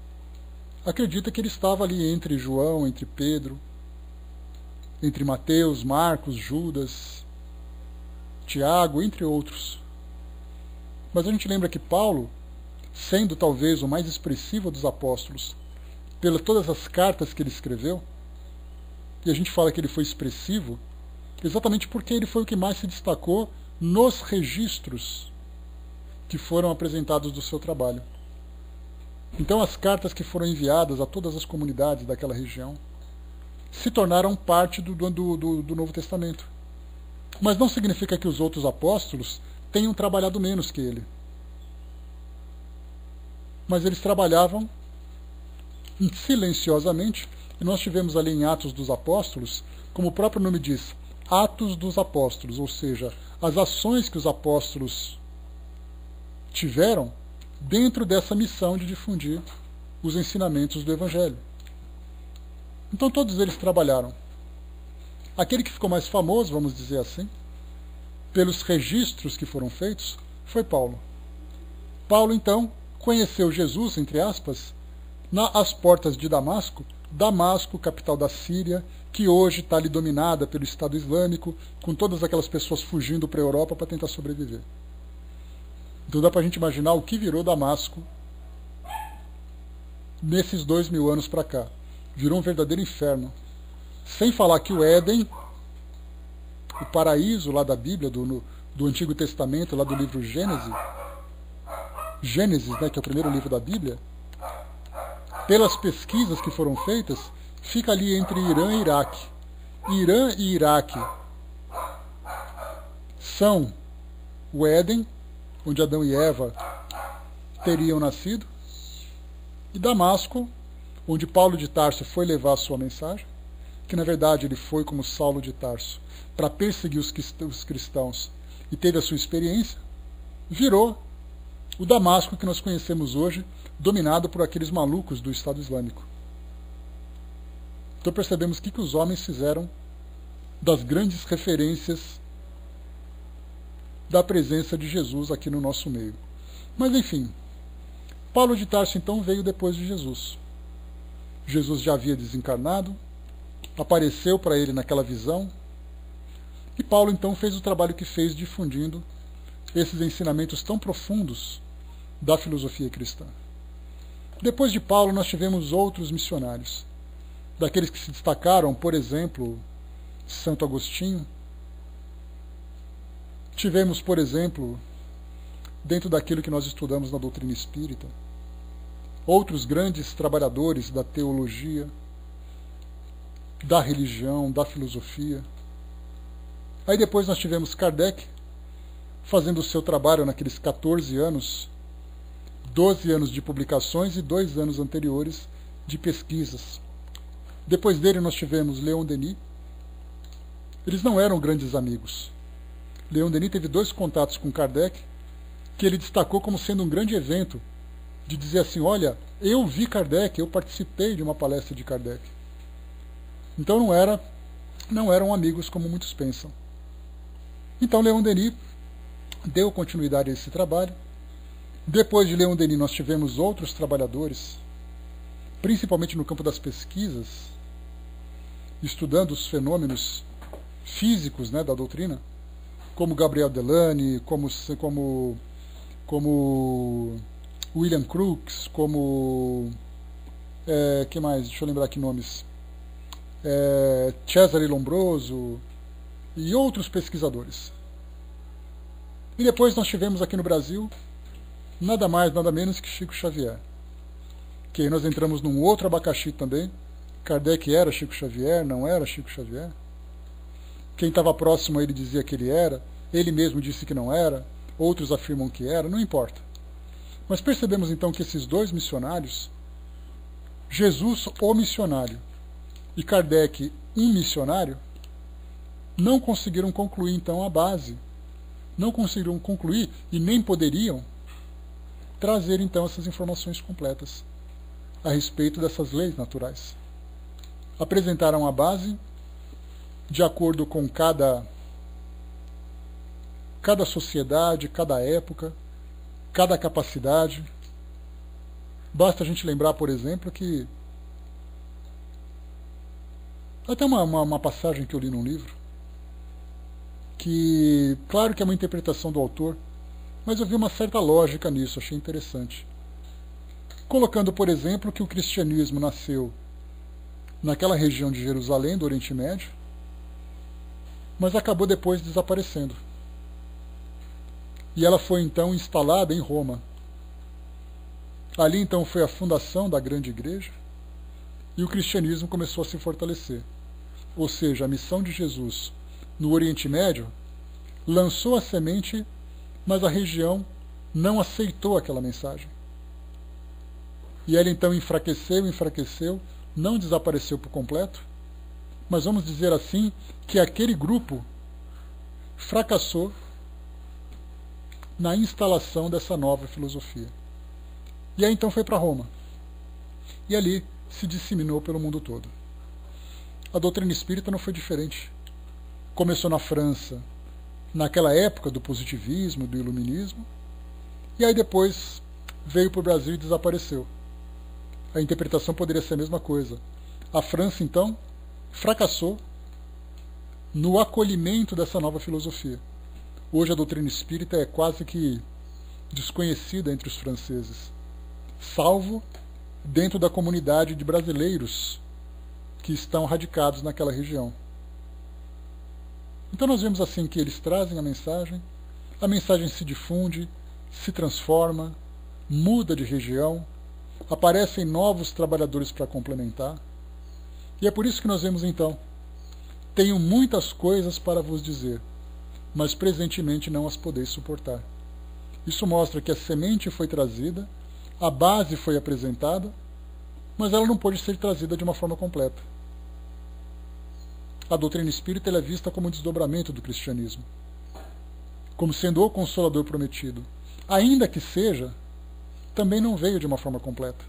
S1: acredita que ele estava ali entre João, entre Pedro, entre Mateus, Marcos, Judas, Tiago, entre outros. Mas a gente lembra que Paulo, sendo talvez o mais expressivo dos apóstolos, pelas todas as cartas que ele escreveu, e a gente fala que ele foi expressivo, exatamente porque ele foi o que mais se destacou nos registros que foram apresentados do seu trabalho. Então as cartas que foram enviadas a todas as comunidades daquela região se tornaram parte do Novo Testamento. Mas não significa que os outros apóstolos tenham trabalhado menos que ele. Mas eles trabalhavam silenciosamente, e nós tivemos ali em Atos dos Apóstolos, como o próprio nome diz, Atos dos Apóstolos, ou seja, as ações que os apóstolos tiveram dentro dessa missão de difundir os ensinamentos do Evangelho. Então todos eles trabalharam. Aquele que ficou mais famoso, vamos dizer assim, pelos registros que foram feitos, foi Paulo. Paulo, então, conheceu Jesus, entre aspas, às portas de Damasco, Damasco, capital da Síria, que hoje está ali dominada pelo Estado Islâmico, com todas aquelas pessoas fugindo para a Europa para tentar sobreviver. Então dá para a gente imaginar o que virou Damasco nesses 2000 anos para cá. Virou um verdadeiro inferno. Sem falar que o Éden, o paraíso lá da Bíblia, do Antigo Testamento, lá do livro Gênesis, né, que é o primeiro livro da Bíblia, pelas pesquisas que foram feitas, fica ali entre Irã e Iraque. Irã e Iraque são o Éden, onde Adão e Eva teriam nascido, e Damasco, onde Paulo de Tarso foi levar a sua mensagem, que na verdade ele foi como Saulo de Tarso, para perseguir os cristãos, e teve a sua experiência, virou o Damasco que nós conhecemos hoje, dominado por aqueles malucos do Estado Islâmico. Então percebemos o que os homens fizeram das grandes referências da presença de Jesus aqui no nosso meio. Mas enfim, Paulo de Tarso então veio depois de Jesus. Jesus já havia desencarnado, apareceu para ele naquela visão, e Paulo então fez o trabalho que fez, difundindo esses ensinamentos tão profundos da filosofia cristã. Depois de Paulo, nós tivemos outros missionários. Daqueles que se destacaram, por exemplo, Santo Agostinho. Tivemos, por exemplo, dentro daquilo que nós estudamos na doutrina espírita, outros grandes trabalhadores da teologia, da religião, da filosofia. Aí depois nós tivemos Kardec, fazendo o seu trabalho naqueles 14 anos, 12 anos de publicações e 2 anos anteriores de pesquisas. Depois dele nós tivemos Leon Denis. Eles não eram grandes amigos. Leon Denis teve 2 contatos com Kardec, que ele destacou como sendo um grande evento, de dizer assim, olha, eu vi Kardec, eu participei de uma palestra de Kardec. Então não eram amigos como muitos pensam. Então Leon Denis deu continuidade a esse trabalho. Depois de Leon Denis nós tivemos outros trabalhadores, principalmente no campo das pesquisas, estudando os fenômenos físicos, né, da doutrina, como Gabriel Delany, como William Crookes, como que mais? Deixa eu lembrar aqui nomes. Cesare Lombroso e outros pesquisadores. E depois nós tivemos aqui no Brasil nada mais, nada menos que Chico Xavier. Que aí nós entramos num outro abacaxi também. Kardec era Chico Xavier, não era Chico Xavier. Quem estava próximo a ele dizia que ele era, ele mesmo disse que não era, outros afirmam que era, não importa. Mas percebemos então que esses 2 missionários, Jesus, o missionário, e Kardec, um missionário, não conseguiram concluir então a base, não conseguiram concluir e nem poderiam trazer então essas informações completas a respeito dessas leis naturais. Apresentaram a base de acordo com cada sociedade, cada época, cada capacidade. Basta a gente lembrar, por exemplo, que até uma passagem que eu li num livro, que claro que é uma interpretação do autor, mas eu vi uma certa lógica nisso, achei interessante. Colocando, por exemplo, que o cristianismo nasceu naquela região de Jerusalém, do Oriente Médio, mas acabou depois desaparecendo. E ela foi então instalada em Roma. Ali então foi a fundação da grande igreja e o cristianismo começou a se fortalecer. Ou seja, a missão de Jesus no Oriente Médio lançou a semente, mas a região não aceitou aquela mensagem. E ela então enfraqueceu, não desapareceu por completo, mas vamos dizer assim, que aquele grupo fracassou na instalação dessa nova filosofia. E aí então foi para Roma. e ali se disseminou pelo mundo todo. A doutrina espírita não foi diferente. Começou na França, naquela época do positivismo, do iluminismo, e aí depois veio para o Brasil e desapareceu. A interpretação poderia ser a mesma coisa. A França, então, fracassou no acolhimento dessa nova filosofia. Hoje a doutrina espírita é quase que desconhecida entre os franceses, salvo dentro da comunidade de brasileiros que estão radicados naquela região. Então nós vemos assim que eles trazem a mensagem se difunde, se transforma, muda de região, aparecem novos trabalhadores para complementar, e é por isso que nós vemos então: tenho muitas coisas para vos dizer, mas presentemente não as podeis suportar. Isso mostra que a semente foi trazida, a base foi apresentada, mas ela não pôde ser trazida de uma forma completa. A doutrina espírita ela é vista como um desdobramento do cristianismo, como sendo o consolador prometido. Ainda que seja, também não veio de uma forma completa.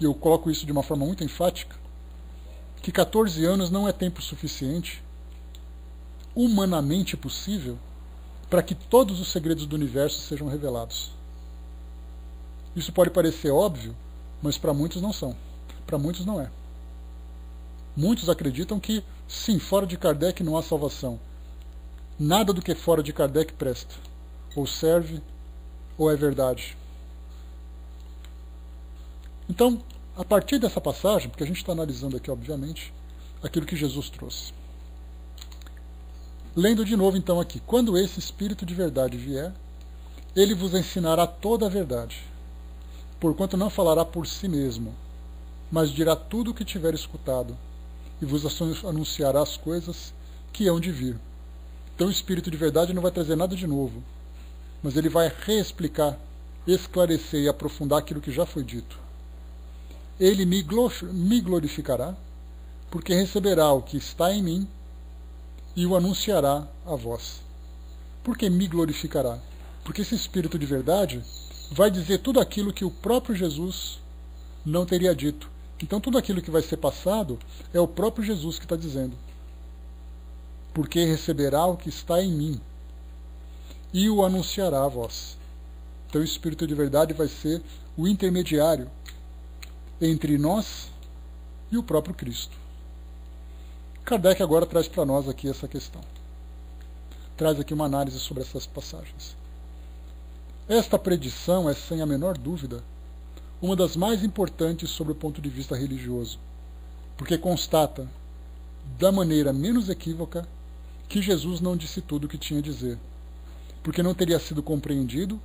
S1: E eu coloco isso de uma forma muito enfática, que 14 anos não é tempo suficiente, humanamente possível, para que todos os segredos do universo sejam revelados. Isso pode parecer óbvio, mas para muitos não são. Para muitos não é. Muitos acreditam que, sim, fora de Kardec não há salvação. Nada do que é fora de Kardec presta. Ou serve, ou é verdade. Então, a partir dessa passagem, porque a gente está analisando aqui, obviamente, aquilo que Jesus trouxe. Lendo de novo, então, aqui. Quando esse Espírito de verdade vier, ele vos ensinará toda a verdade, porquanto não falará por si mesmo, mas dirá tudo o que tiver escutado, e vos anunciará as coisas que hão de vir. Então o Espírito de verdade não vai trazer nada de novo, mas ele vai reexplicar, esclarecer e aprofundar aquilo que já foi dito. Ele me glorificará, porque receberá o que está em mim e o anunciará a vós. Por que me glorificará? Porque esse Espírito de verdade vai dizer tudo aquilo que o próprio Jesus não teria dito. Então tudo aquilo que vai ser passado é o próprio Jesus que está dizendo. Porque receberá o que está em mim e o anunciará a vós. Então o Espírito de verdade vai ser o intermediário entre nós e o próprio Cristo. Kardec agora traz para nós aqui essa questão. Traz aqui uma análise sobre essas passagens. Esta predição é, sem a menor dúvida, uma das mais importantes sob o ponto de vista religioso, porque constata, da maneira menos equívoca, que Jesus não disse tudo o que tinha a dizer, porque não teria sido compreendido,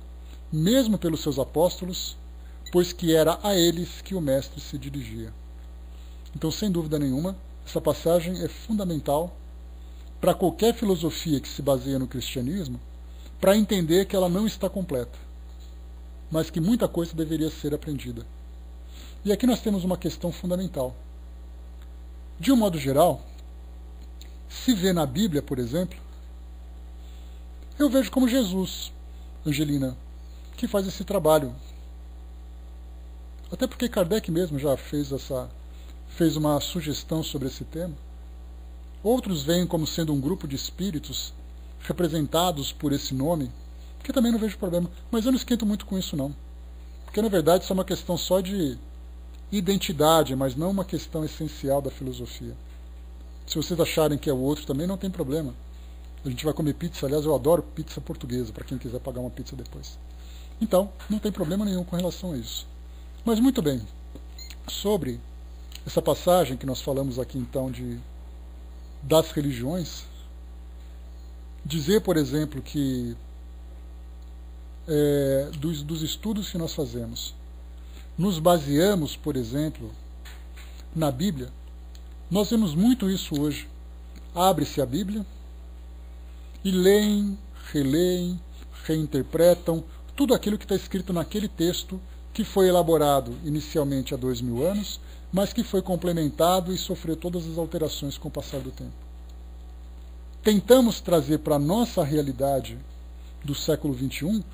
S1: mesmo pelos seus apóstolos, pois que era a eles que o Mestre se dirigia. Então, sem dúvida nenhuma, essa passagem é fundamental para qualquer filosofia que se baseia no cristianismo, para entender que ela não está completa, mas que muita coisa deveria ser aprendida. E aqui nós temos uma questão fundamental. De um modo geral, se vê na Bíblia, por exemplo, eu vejo como Jesus, Angelina, que faz esse trabalho. Até porque Kardec mesmo já fez uma sugestão sobre esse tema. Outros veem como sendo um grupo de espíritos representados por esse nome, que também não vejo problema, mas eu não esquento muito com isso não, porque na verdade isso é uma questão só de identidade, mas não uma questão essencial da filosofia. Se vocês acharem que é o outro também não tem problema, a gente vai comer pizza, aliás eu adoro pizza portuguesa, para quem quiser pagar uma pizza depois. Então, não tem problema nenhum com relação a isso. Mas muito bem, sobre essa passagem que nós falamos aqui então das religiões, dizer, por exemplo, que dos estudos que nós fazemos, nos baseamos, por exemplo, na Bíblia, nós vemos muito isso hoje. Abre-se a Bíblia e leem, releem, reinterpretam tudo aquilo que está escrito naquele texto que foi elaborado inicialmente há 2000 anos, mas que foi complementado e sofreu todas as alterações com o passar do tempo. Tentamos trazer para a nossa realidade do século XXI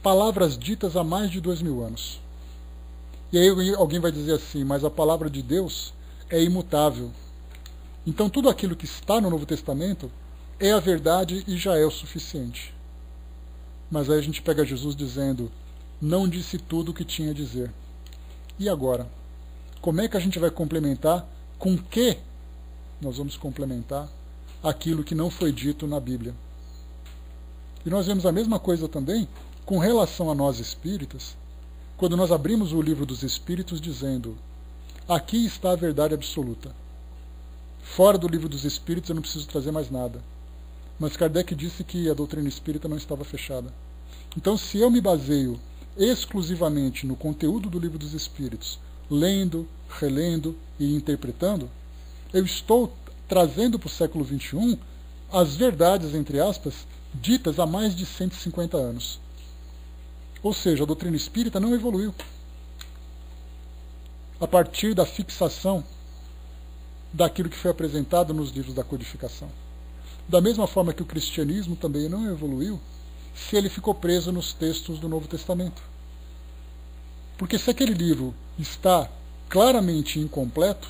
S1: palavras ditas há mais de 2000 anos. E aí alguém vai dizer assim, mas a palavra de Deus é imutável. Então tudo aquilo que está no Novo Testamento é a verdade e já é o suficiente. Mas aí a gente pega Jesus dizendo, não disse tudo o que tinha a dizer. E agora? Como é que a gente vai complementar? Com que nós vamos complementar aquilo que não foi dito na Bíblia? E nós vemos a mesma coisa também com relação a nós espíritas, quando nós abrimos o livro dos Espíritos dizendo, aqui está a verdade absoluta. Fora do livro dos Espíritos eu não preciso trazer mais nada. Mas Kardec disse que a doutrina espírita não estava fechada. Então, se eu me baseio exclusivamente no conteúdo do livro dos Espíritos, lendo, relendo e interpretando, eu estou trazendo para o século XXI as verdades, entre aspas, ditas há mais de 150 anos. Ou seja, a doutrina espírita não evoluiu. A partir da fixação daquilo que foi apresentado nos livros da codificação. Da mesma forma que o cristianismo também não evoluiu, se ele ficou preso nos textos do Novo Testamento. Porque se aquele livro está claramente incompleto,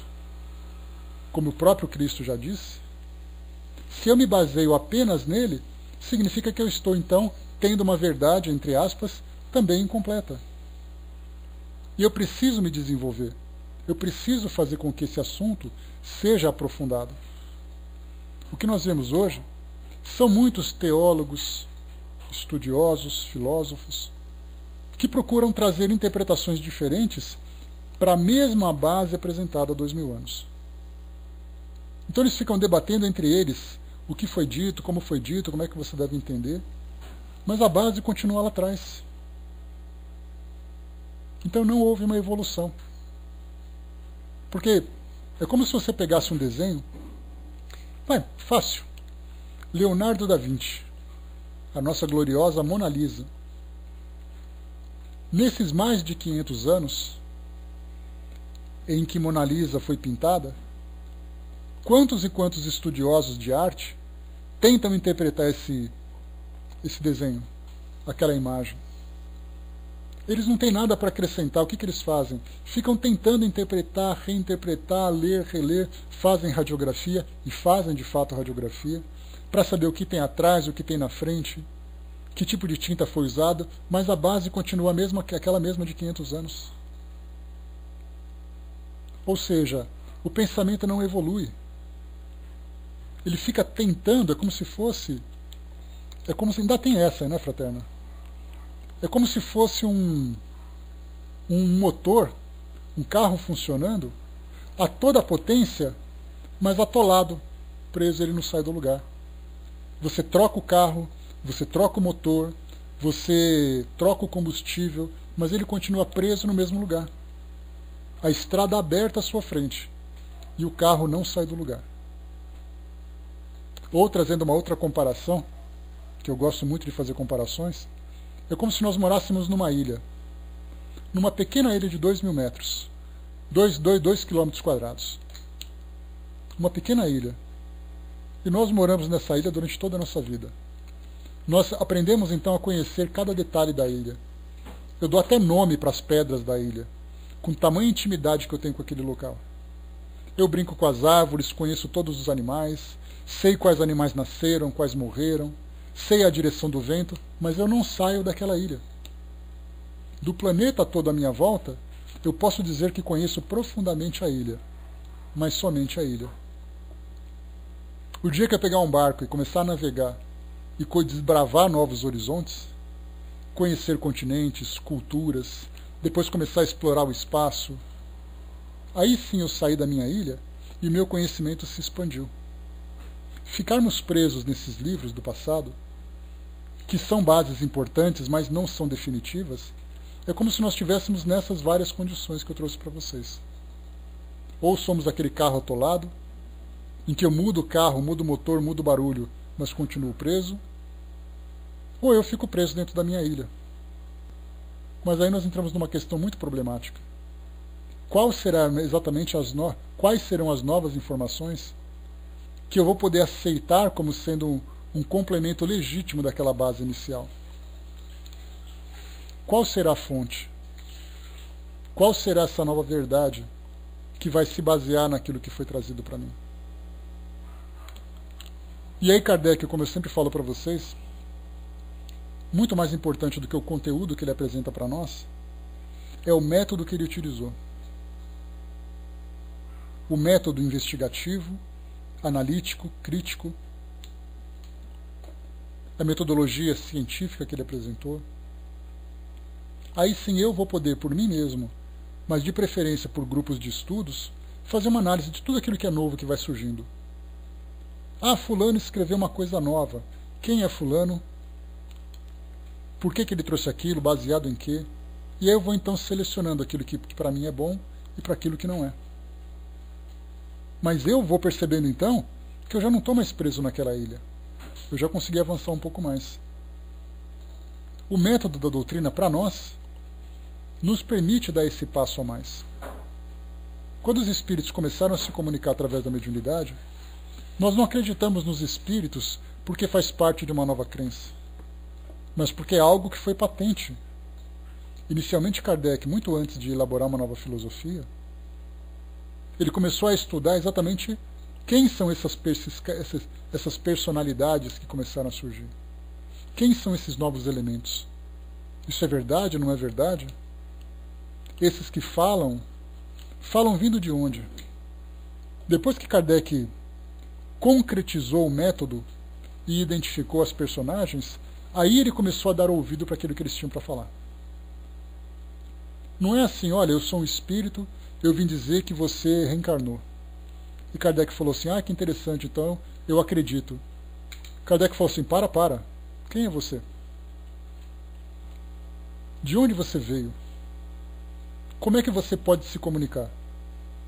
S1: como o próprio Cristo já disse, se eu me baseio apenas nele, significa que eu estou, então, tendo uma verdade, entre aspas, também incompleta. E eu preciso me desenvolver. Eu preciso fazer com que esse assunto seja aprofundado. O que nós vemos hoje são muitos teólogos, estudiosos, filósofos, que procuram trazer interpretações diferentes para a mesma base apresentada há 2000 anos. Então eles ficam debatendo entre eles o que foi dito, como é que você deve entender, mas a base continua lá atrás. Então não houve uma evolução. Porque é como se você pegasse um desenho, fácil, Leonardo da Vinci, a nossa gloriosa Mona Lisa. Nesses mais de 500 anos em que Mona Lisa foi pintada, quantos e quantos estudiosos de arte tentam interpretar esse desenho, aquela imagem? Eles não têm nada para acrescentar. O que eles fazem? Ficam tentando interpretar, reinterpretar, ler, reler, fazem radiografia, e fazem de fato radiografia, para saber o que tem atrás, o que tem na frente, que tipo de tinta foi usada, mas a base continua a mesma, aquela mesma de 500 anos. Ou seja, o pensamento não evolui. Ele fica tentando, é como se ainda tem essa, né, fraterna? É como se fosse um motor, um carro funcionando a toda a potência, mas atolado, preso, ele não sai do lugar. Você troca o carro, você troca o motor, você troca o combustível, mas ele continua preso no mesmo lugar. A estrada aberta à sua frente e o carro não sai do lugar. Ou trazendo uma outra comparação, que eu gosto muito de fazer comparações, é como se nós morássemos numa ilha, numa pequena ilha de 2.000 metros, 2 quilômetros quadrados. Uma pequena ilha. E nós moramos nessa ilha durante toda a nossa vida. Nós aprendemos então a conhecer cada detalhe da ilha. Eu dou até nome para as pedras da ilha, com tamanha intimidade que eu tenho com aquele local. Eu brinco com as árvores, conheço todos os animais, sei quais animais nasceram, quais morreram, sei a direção do vento, mas eu não saio daquela ilha. Do planeta todo à minha volta, eu posso dizer que conheço profundamente a ilha, mas somente a ilha. O dia que eu pegar um barco e começar a navegar e desbravar novos horizontes, conhecer continentes, culturas, depois começar a explorar o espaço, aí sim eu saí da minha ilha e o meu conhecimento se expandiu. Ficarmos presos nesses livros do passado, que são bases importantes, mas não são definitivas, é como se nós estivéssemos nessas várias condições que eu trouxe para vocês. Ou somos aquele carro atolado, em que eu mudo o carro, mudo o motor, mudo o barulho, mas continuo preso, ou eu fico preso dentro da minha ilha. Mas aí nós entramos numa questão muito problemática. Quais serão as novas informações que eu vou poder aceitar como sendo um complemento legítimo daquela base inicial? Qual será a fonte? Qual será essa nova verdade que vai se basear naquilo que foi trazido para mim? E aí Kardec, como eu sempre falo para vocês, muito mais importante do que o conteúdo que ele apresenta para nós, é o método que ele utilizou. O método investigativo, analítico, crítico, a metodologia científica que ele apresentou. Aí sim eu vou poder, por mim mesmo, mas de preferência por grupos de estudos, fazer uma análise de tudo aquilo que é novo que vai surgindo. Ah, fulano escreveu uma coisa nova. Quem é fulano? Por que ele trouxe aquilo? Baseado em quê? E aí eu vou então selecionando aquilo que para mim é bom e para aquilo que não é. Mas eu vou percebendo então que eu já não estou mais preso naquela ilha. Eu já consegui avançar um pouco mais. O método da doutrina, para nós, nos permite dar esse passo a mais. Quando os espíritos começaram a se comunicar através da mediunidade, nós não acreditamos nos espíritos porque faz parte de uma nova crença, mas porque é algo que foi patente. Inicialmente Kardec, muito antes de elaborar uma nova filosofia, ele começou a estudar exatamente quem são essas personalidades que começaram a surgir. Quem são esses novos elementos? Isso é verdade, não é verdade? Esses que falam vindo de onde? Depois que Kardec concretizou o método e identificou as personagens, aí ele começou a dar ouvido para aquilo que eles tinham para falar. Não é assim, olha, eu sou um espírito, eu vim dizer que você reencarnou. E Kardec falou assim, ah, que interessante, então eu acredito. Kardec falou assim, para, quem é você? De onde você veio? Como é que você pode se comunicar?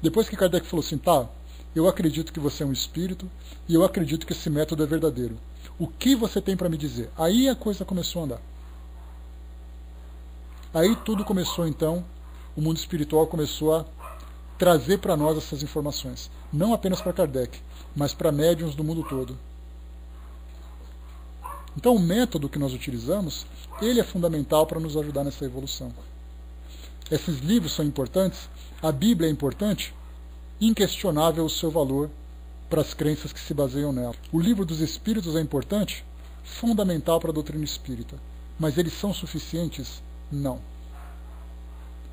S1: Depois que Kardec falou assim, tá, eu acredito que você é um espírito e eu acredito que esse método é verdadeiro. O que você tem para me dizer? Aí a coisa começou a andar. Aí tudo começou então, o mundo espiritual começou a trazer para nós essas informações. Não apenas para Kardec, mas para médiuns do mundo todo. Então o método que nós utilizamos, ele é fundamental para nos ajudar nessa evolução. Esses livros são importantes, a Bíblia é importante, inquestionável o seu valor para as crenças que se baseiam nela. O livro dos Espíritos é importante, fundamental para a doutrina espírita. Mas eles são suficientes? Não.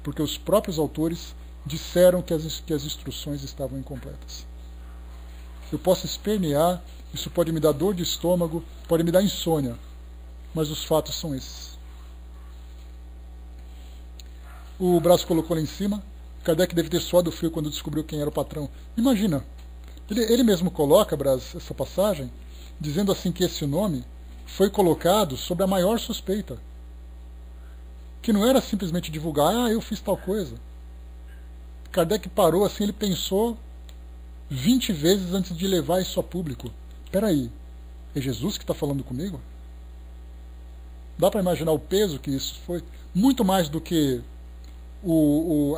S1: Porque os próprios autores disseram que as instruções estavam incompletas. Eu posso espernear, isso pode me dar dor de estômago, pode me dar insônia, mas os fatos são esses. O braço colocou lá em cima, Kardec deve ter suado frio quando descobriu quem era o patrão. Imagina, ele mesmo coloca, Brás, essa passagem, dizendo assim que esse nome foi colocado sob a maior suspeita. Que não era simplesmente divulgar, ah, eu fiz tal coisa. Kardec parou assim, ele pensou 20 vezes antes de levar isso a público. Espera aí, é Jesus que está falando comigo? Dá para imaginar o peso que isso foi? Muito mais do que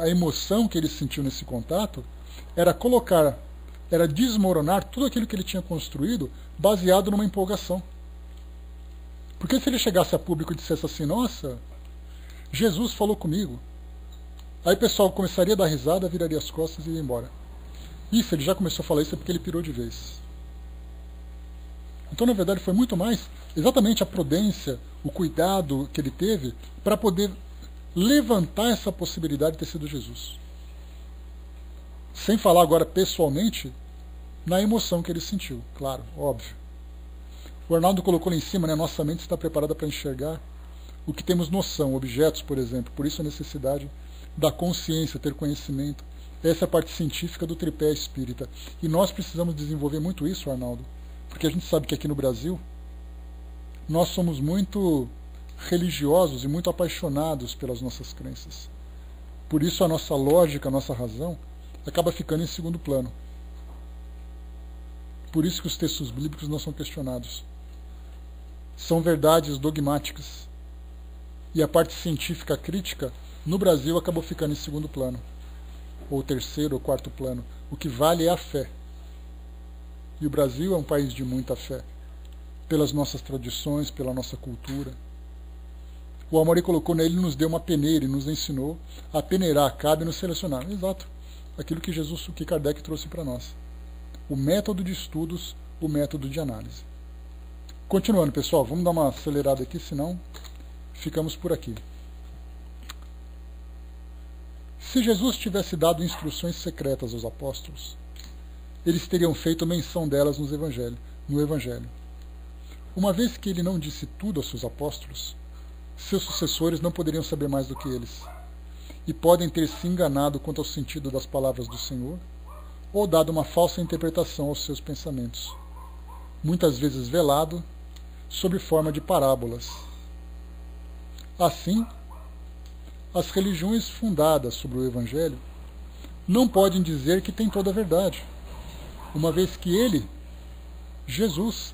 S1: a emoção que ele sentiu nesse contato, era desmoronar tudo aquilo que ele tinha construído baseado numa empolgação. Porque se ele chegasse a público e dissesse assim, nossa, Jesus falou comigo, aí o pessoal começaria a dar risada, viraria as costas e ia embora. Isso, ele já começou a falar isso é porque ele pirou de vez. Então, na verdade, foi muito mais exatamente a prudência, o cuidado que ele teve para poder levantar essa possibilidade de ter sido Jesus. Sem falar agora pessoalmente na emoção que ele sentiu, claro, óbvio. O Arnaldo colocou lá em cima, né, nossa mente está preparada para enxergar o que temos noção, objetos, por exemplo. Por isso a necessidade da consciência, ter conhecimento. Essa é a parte científica do tripé espírita. E nós precisamos desenvolver muito isso, Arnaldo, porque a gente sabe que aqui no Brasil nós somos muito religiosos e muito apaixonados pelas nossas crenças. Por isso a nossa lógica, a nossa razão acaba ficando em segundo plano. Por isso que os textos bíblicos não são questionados. São verdades dogmáticas. E a parte científica crítica, no Brasil, acabou ficando em segundo plano. Ou terceiro ou quarto plano. O que vale é a fé. E o Brasil é um país de muita fé. Pelas nossas tradições, pela nossa cultura. O amor ele colocou nele, nos deu uma peneira e nos ensinou a peneirar, cabe nos selecionar. Exato. Aquilo que que Kardec trouxe para nós. O método de estudos, o método de análise. Continuando, pessoal, vamos dar uma acelerada aqui, senão ficamos por aqui. Se Jesus tivesse dado instruções secretas aos apóstolos, eles teriam feito menção delas no Evangelho. Uma vez que ele não disse tudo aos seus apóstolos, seus sucessores não poderiam saber mais do que eles, e podem ter se enganado quanto ao sentido das palavras do Senhor, ou dado uma falsa interpretação aos seus pensamentos, muitas vezes velado, sob forma de parábolas. Assim, as religiões fundadas sobre o Evangelho não podem dizer que têm toda a verdade, uma vez que ele, Jesus,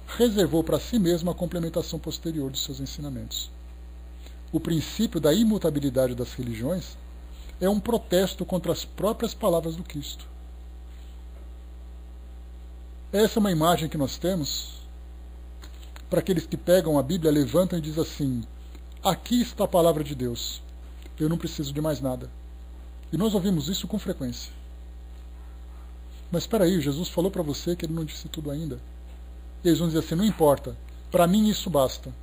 S1: reservou para si mesmo a complementação posterior dos seus ensinamentos. O princípio da imutabilidade das religiões é um protesto contra as próprias palavras do Cristo. Essa é uma imagem que nós temos para aqueles que pegam a Bíblia, levantam e dizem assim: aqui está a palavra de Deus, eu não preciso de mais nada. E nós ouvimos isso com frequência. Mas espera aí, Jesus falou para você que ele não disse tudo ainda. E eles vão dizer assim: não importa, para mim isso basta.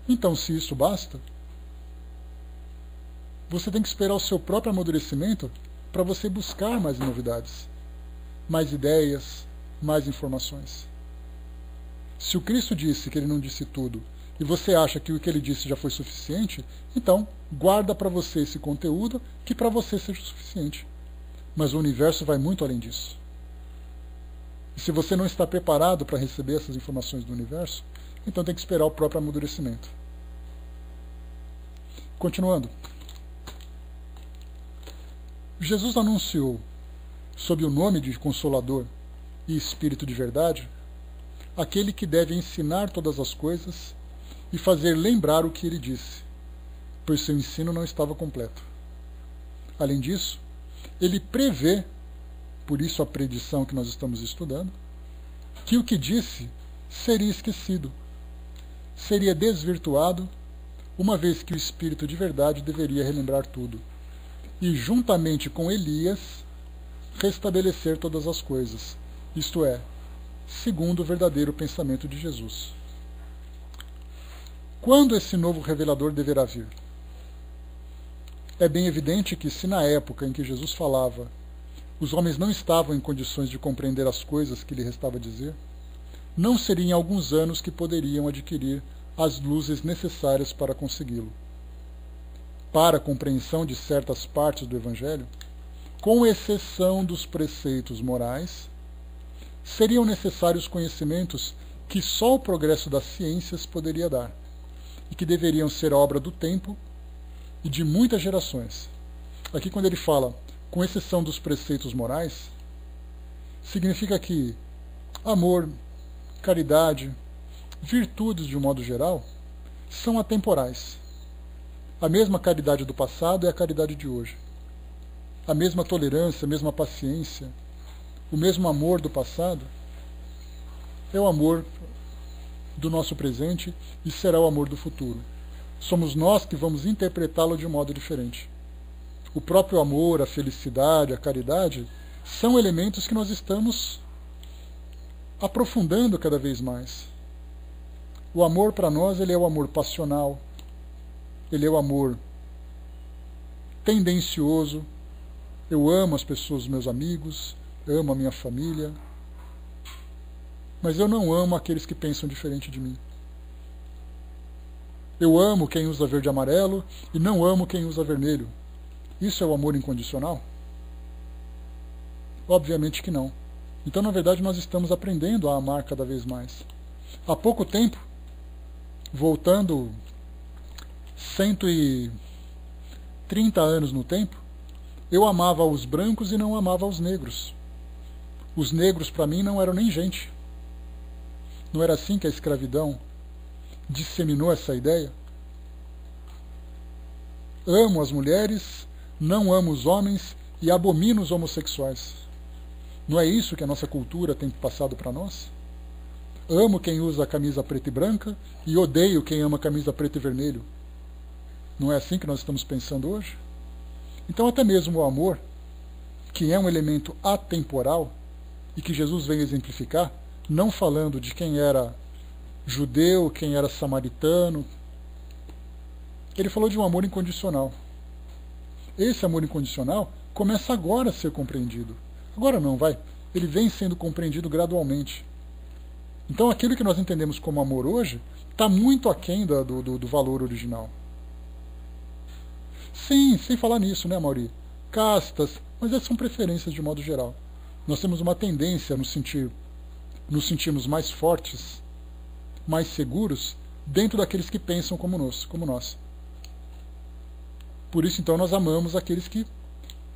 S1: Então, se isso basta, você tem que esperar o seu próprio amadurecimento para você buscar mais novidades, mais ideias, mais informações. Se o Cristo disse que ele não disse tudo e você acha que o que ele disse já foi suficiente, então guarda para você esse conteúdo que para você seja o suficiente. Mas o universo vai muito além disso. E se você não está preparado para receber essas informações do universo, então tem que esperar o próprio amadurecimento. Continuando. Jesus anunciou, sob o nome de Consolador e Espírito de Verdade, aquele que deve ensinar todas as coisas e fazer lembrar o que ele disse, pois seu ensino não estava completo. Além disso, ele prevê, por isso a predição que nós estamos estudando, que o que disse seria esquecido, seria desvirtuado, uma vez que o Espírito de Verdade deveria relembrar tudo, e juntamente com Elias, restabelecer todas as coisas, isto é, segundo o verdadeiro pensamento de Jesus. Quando esse novo revelador deverá vir? É bem evidente que, se na época em que Jesus falava, os homens não estavam em condições de compreender as coisas que lhe restava dizer, não seria em alguns anos que poderiam adquirir as luzes necessárias para consegui-lo. Para a compreensão de certas partes do Evangelho, com exceção dos preceitos morais, seriam necessários conhecimentos que só o progresso das ciências poderia dar, e que deveriam ser obra do tempo e de muitas gerações. Aqui, quando ele fala, com exceção dos preceitos morais, significa que amor, caridade, virtudes de um modo geral, são atemporais. A mesma caridade do passado é a caridade de hoje. A mesma tolerância, a mesma paciência, o mesmo amor do passado é o amor do nosso presente e será o amor do futuro. Somos nós que vamos interpretá-lo de um modo diferente. O próprio amor, a felicidade, a caridade são elementos que nós estamos aprofundando cada vez mais. O amor para nós, ele é o amor passional, ele é o amor tendencioso. Eu amo as pessoas, meus amigos, eu amo a minha família, mas eu não amo aqueles que pensam diferente de mim. Eu amo quem usa verde e amarelo e não amo quem usa vermelho. Isso é o amor incondicional? Obviamente que não. Então, na verdade, nós estamos aprendendo a amar cada vez mais. Há pouco tempo, voltando 130 anos no tempo, eu amava os brancos e não amava os negros. Os negros, para mim, não eram nem gente. Não era assim que a escravidão disseminou essa ideia? Amo as mulheres, não amo os homens e abomino os homossexuais. Não é isso que a nossa cultura tem passado para nós? Amo quem usa a camisa preta e branca e odeio quem ama a camisa preta e vermelho. Não é assim que nós estamos pensando hoje? Então até mesmo o amor, que é um elemento atemporal e que Jesus vem exemplificar, não falando de quem era judeu, quem era samaritano, ele falou de um amor incondicional. Esse amor incondicional começa agora a ser compreendido. Agora não, vai. Ele vem sendo compreendido gradualmente. Então aquilo que nós entendemos como amor hoje está muito aquém do valor original. Sim, sem falar nisso, né, Mauri? Castas, mas essas são preferências de modo geral. Nós temos uma tendência a nos sentirmos mais fortes, mais seguros, dentro daqueles que pensam como nós. Por isso, então, nós amamos aqueles que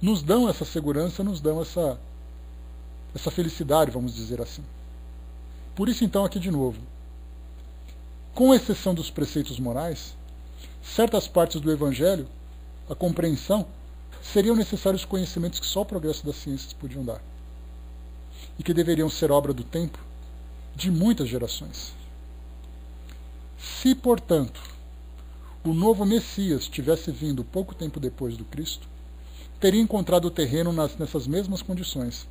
S1: nos dão essa segurança, nos dão essa felicidade, vamos dizer assim. Por isso, então, aqui de novo, com exceção dos preceitos morais, certas partes do Evangelho, a compreensão, seriam necessários conhecimentos que só o progresso das ciências podiam dar. E que deveriam ser obra do tempo de muitas gerações. Se, portanto, o novo Messias tivesse vindo pouco tempo depois do Cristo, teria encontrado o terreno nessas mesmas condições,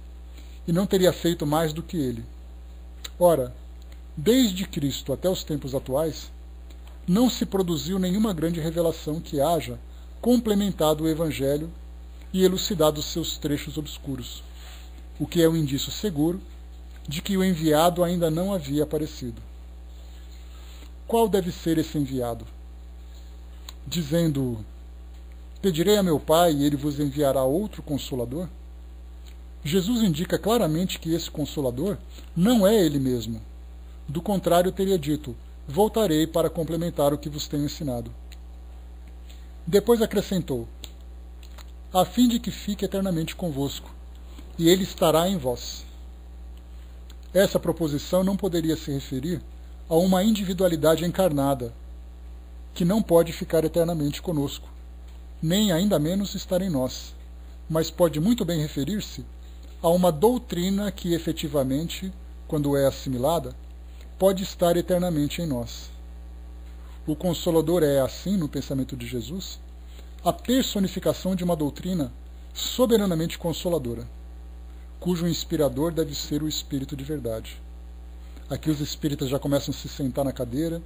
S1: e não teria feito mais do que ele. Ora, desde Cristo até os tempos atuais, não se produziu nenhuma grande revelação que haja complementado o Evangelho e elucidado os seus trechos obscuros, o que é um indício seguro de que o enviado ainda não havia aparecido. Qual deve ser esse enviado? Dizendo, pedirei a meu Pai e ele vos enviará outro Consolador? Jesus indica claramente que esse Consolador não é ele mesmo. Do contrário, teria dito, voltarei para complementar o que vos tenho ensinado. Depois acrescentou, a fim de que fique eternamente convosco, e ele estará em vós. Essa proposição não poderia se referir a uma individualidade encarnada, que não pode ficar eternamente conosco, nem ainda menos estar em nós, mas pode muito bem referir-se a uma doutrina que efetivamente, quando é assimilada, pode estar eternamente em nós. O Consolador é, assim, no pensamento de Jesus, a personificação de uma doutrina soberanamente consoladora, cujo inspirador deve ser o Espírito de verdade. Aqui os espíritas já começam a se sentar na cadeira,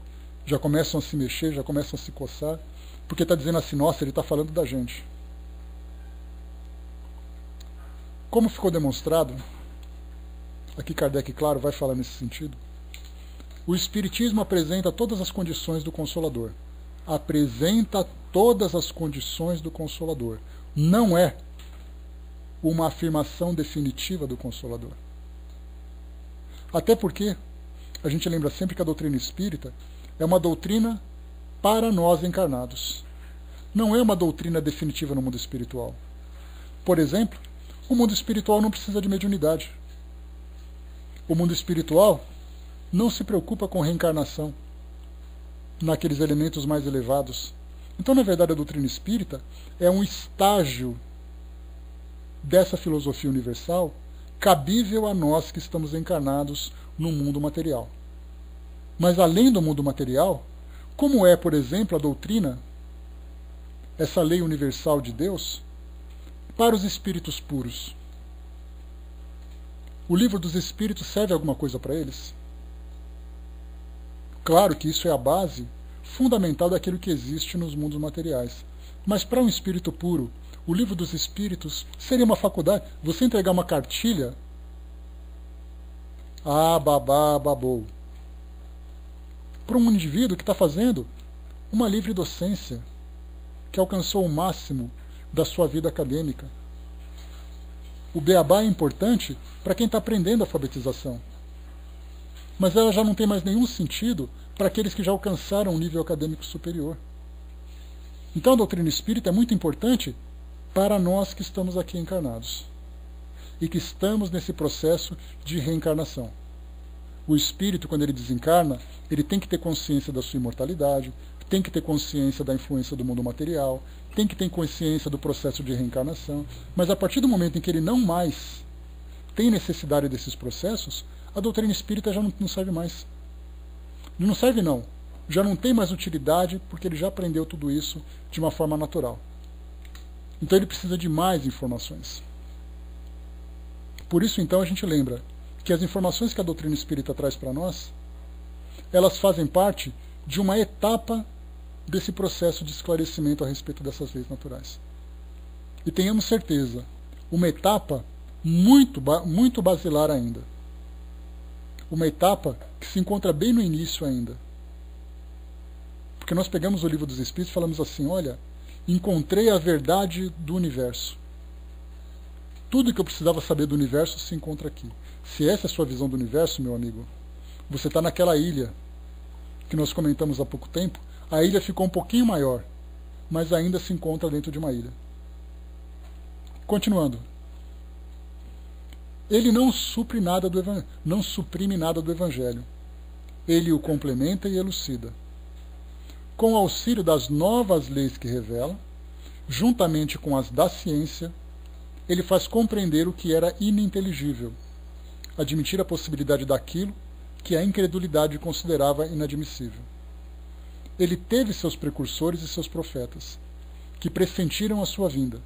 S1: já começam a se mexer, já começam a se coçar, porque está dizendo assim, nossa, ele está falando da gente. Como ficou demonstrado, aqui Kardec, claro, vai falar nesse sentido, o Espiritismo apresenta todas as condições do Consolador. Apresenta todas as condições do Consolador. Não é uma afirmação definitiva do Consolador. Até porque a gente lembra sempre que a doutrina espírita é uma doutrina para nós encarnados. Não é uma doutrina definitiva no mundo espiritual. Por exemplo, o mundo espiritual não precisa de mediunidade. O mundo espiritual não se preocupa com reencarnação naqueles elementos mais elevados. Então, na verdade, a doutrina espírita é um estágio dessa filosofia universal cabível a nós que estamos encarnados no mundo material. Mas, além do mundo material, como é, por exemplo, a doutrina, essa lei universal de Deus, para os espíritos puros? O livro dos espíritos serve alguma coisa para eles? Claro que isso é a base fundamental daquilo que existe nos mundos materiais. Mas para um espírito puro, o livro dos espíritos seria uma faculdade. Você entregar uma cartilha, babou, para um indivíduo que está fazendo uma livre docência, que alcançou o máximo da sua vida acadêmica. O beabá é importante para quem está aprendendo a alfabetização. Mas ela já não tem mais nenhum sentido para aqueles que já alcançaram um nível acadêmico superior. Então a doutrina espírita é muito importante para nós que estamos aqui encarnados e que estamos nesse processo de reencarnação. O espírito, quando ele desencarna, ele tem que ter consciência da sua imortalidade, tem que ter consciência da influência do mundo material, tem que ter consciência do processo de reencarnação, mas a partir do momento em que ele não mais tem necessidade desses processos, a doutrina espírita já não serve mais. Não serve não, já não tem mais utilidade, porque ele já aprendeu tudo isso de uma forma natural. Então ele precisa de mais informações. Por isso então a gente lembra que as informações que a doutrina espírita traz para nós, elas fazem parte de uma etapa desse processo de esclarecimento a respeito dessas leis naturais. E tenhamos certeza, uma etapa muito basilar ainda. Uma etapa que se encontra bem no início ainda. Porque nós pegamos o Livro dos Espíritos e falamos assim, olha, encontrei a verdade do universo. Tudo que eu precisava saber do universo se encontra aqui. Se essa é a sua visão do universo, meu amigo, você está naquela ilha que nós comentamos há pouco tempo. A ilha ficou um pouquinho maior, mas ainda se encontra dentro de uma ilha. Continuando. Ele não suprime nada do Evangelho. Ele o complementa e elucida. Com o auxílio das novas leis que revela, juntamente com as da ciência, ele faz compreender o que era ininteligível, admitir a possibilidade daquilo que a incredulidade considerava inadmissível. Ele teve seus precursores e seus profetas, que pressentiram a sua vinda.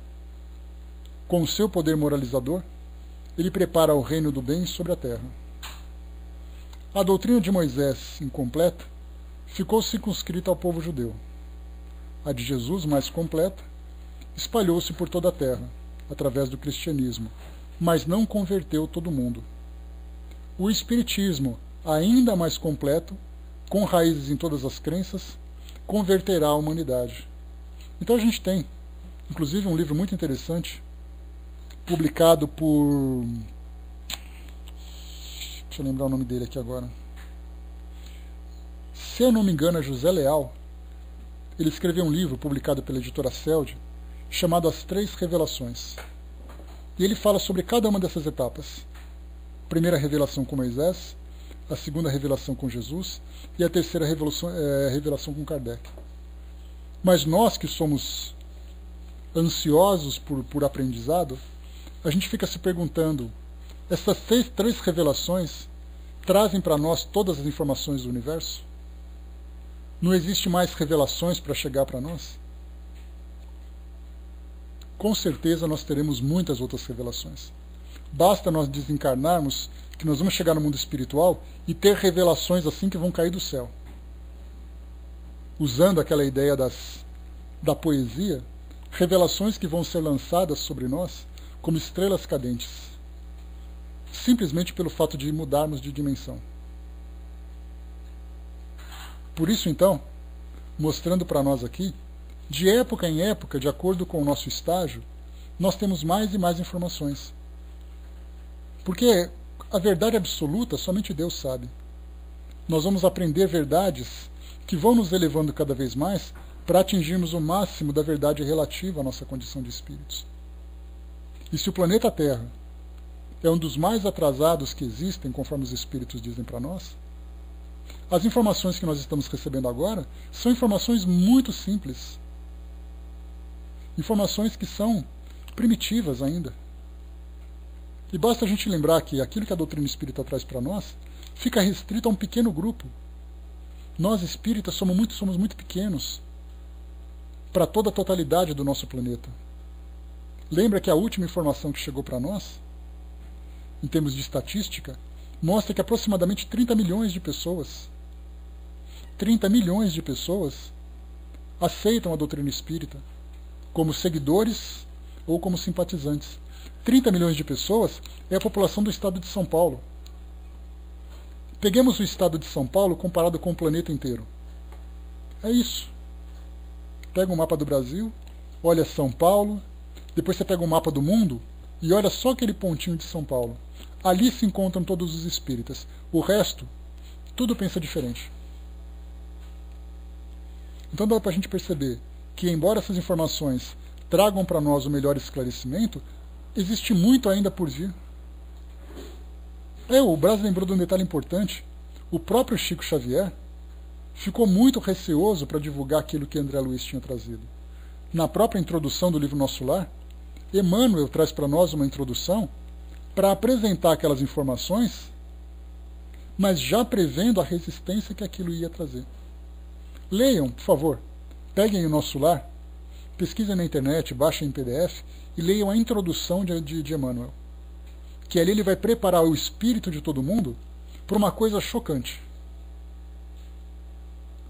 S1: Com o seu poder moralizador, ele prepara o reino do bem sobre a terra. A doutrina de Moisés, incompleta, ficou circunscrita ao povo judeu. A de Jesus, mais completa, espalhou-se por toda a terra, através do cristianismo, mas não converteu todo mundo. O espiritismo, ainda mais completo, com raízes em todas as crenças, converterá a humanidade. Então a gente tem, inclusive, um livro muito interessante, publicado por... Deixa eu lembrar o nome dele aqui agora. Se eu não me engano, é José Leal. Ele escreveu um livro publicado pela editora Celde, chamado As Três Revelações. E ele fala sobre cada uma dessas etapas. A primeira revelação com Moisés, a segunda revelação com Jesus e a terceira revelação com Kardec. Mas nós que somos ansiosos por aprendizado, a gente fica se perguntando, essas três revelações trazem para nós todas as informações do universo? Não existe mais revelações para chegar para nós? Com certeza nós teremos muitas outras revelações. Basta nós desencarnarmos que nós vamos chegar no mundo espiritual e ter revelações assim que vão cair do céu. Usando aquela ideia da poesia, revelações que vão ser lançadas sobre nós como estrelas cadentes, simplesmente pelo fato de mudarmos de dimensão. Por isso, então, mostrando para nós aqui, de época em época, de acordo com o nosso estágio, nós temos mais e mais informações. Porque a verdade absoluta somente Deus sabe. Nós vamos aprender verdades que vão nos elevando cada vez mais para atingirmos o máximo da verdade relativa à nossa condição de espíritos. E se o planeta Terra é um dos mais atrasados que existem, conforme os espíritos dizem para nós, as informações que nós estamos recebendo agora são informações muito simples. Informações que são primitivas ainda. E basta a gente lembrar que aquilo que a doutrina espírita traz para nós fica restrito a um pequeno grupo. Nós espíritas somos muito pequenos para toda a totalidade do nosso planeta. Lembra que a última informação que chegou para nós, em termos de estatística, mostra que aproximadamente 30 milhões de pessoas, 30 milhões de pessoas aceitam a doutrina espírita como seguidores ou como simpatizantes. 30 milhões de pessoas é a população do estado de São Paulo. Peguemos o estado de São Paulo comparado com o planeta inteiro. É isso. Pega um mapa do Brasil, olha São Paulo, depois você pega um mapa do mundo e olha só aquele pontinho de São Paulo. Ali se encontram todos os espíritas. O resto, tudo pensa diferente. Então dá para a gente perceber que, embora essas informações tragam para nós o melhor esclarecimento, existe muito ainda por vir. O Braz lembrou de um detalhe importante. O próprio Chico Xavier ficou muito receoso para divulgar aquilo que André Luiz tinha trazido. Na própria introdução do livro Nosso Lar, Emmanuel traz para nós uma introdução para apresentar aquelas informações mas já prevendo a resistência que aquilo ia trazer. Leiam, por favor, peguem o Nosso Lar, pesquisem na internet, baixem em PDF e leiam a introdução de Emmanuel, que ali ele vai preparar o espírito de todo mundo para uma coisa chocante.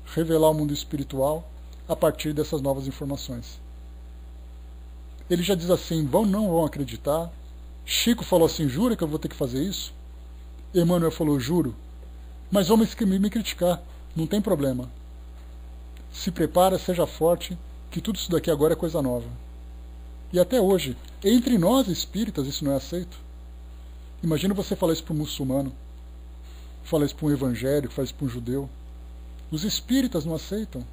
S1: Revelar o mundo espiritual a partir dessas novas informações. Ele já diz assim, não vão acreditar. Chico falou assim, jura que eu vou ter que fazer isso? Emmanuel falou, juro, mas vão me criticar, não tem problema. Se prepara, seja forte, que tudo isso daqui agora é coisa nova. E até hoje, entre nós espíritas, isso não é aceito. Imagina você falar isso para um muçulmano, falar isso para um evangélico, falar isso para um judeu. Os espíritas não aceitam.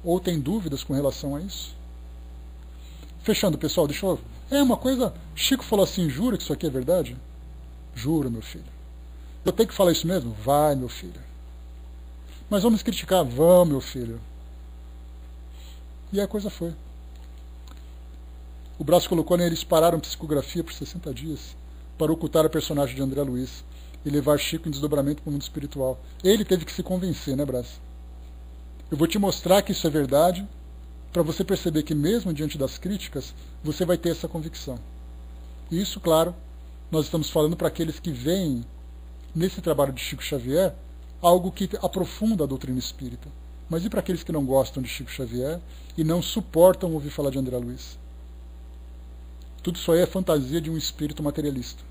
S1: Ou têm dúvidas com relação a isso. Fechando, pessoal, deixa eu... uma coisa... Chico falou assim, jura que isso aqui é verdade? Juro, meu filho. Eu tenho que falar isso mesmo? Vai, meu filho. Mas vamos criticar? Vamos, meu filho. E a coisa foi. O Brás colocou, né, eles pararam psicografia por 60 dias para ocultar a personagem de André Luiz e levar Chico em desdobramento para o mundo espiritual. Ele teve que se convencer, né, Brás? Eu vou te mostrar que isso é verdade, para você perceber que mesmo diante das críticas, você vai ter essa convicção. E isso, claro, nós estamos falando para aqueles que veem nesse trabalho de Chico Xavier algo que aprofunda a doutrina espírita. Mas e para aqueles que não gostam de Chico Xavier e não suportam ouvir falar de André Luiz? Tudo isso aí é fantasia de um espírito materialista.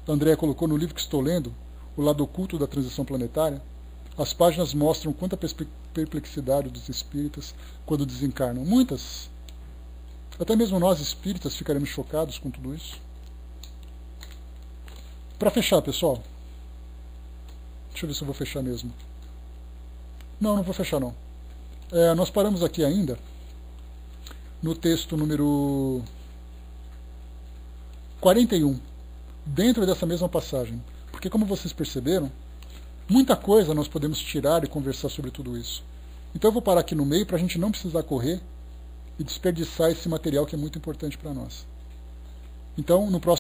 S1: André colocou no livro que estou lendo, O Lado Oculto da Transição Planetária, as páginas mostram quanta perplexidade dos espíritas quando desencarnam. Muitas. Até mesmo nós espíritas ficaremos chocados com tudo isso. Para fechar, pessoal. Deixa eu ver se eu vou fechar mesmo. Não vou fechar não. Nós paramos aqui ainda no texto número 41, dentro dessa mesma passagem. Porque como vocês perceberam, muita coisa nós podemos tirar e conversar sobre tudo isso. Então eu vou parar aqui no meio para a gente não precisar correr e desperdiçar esse material que é muito importante para nós. Então, no próximo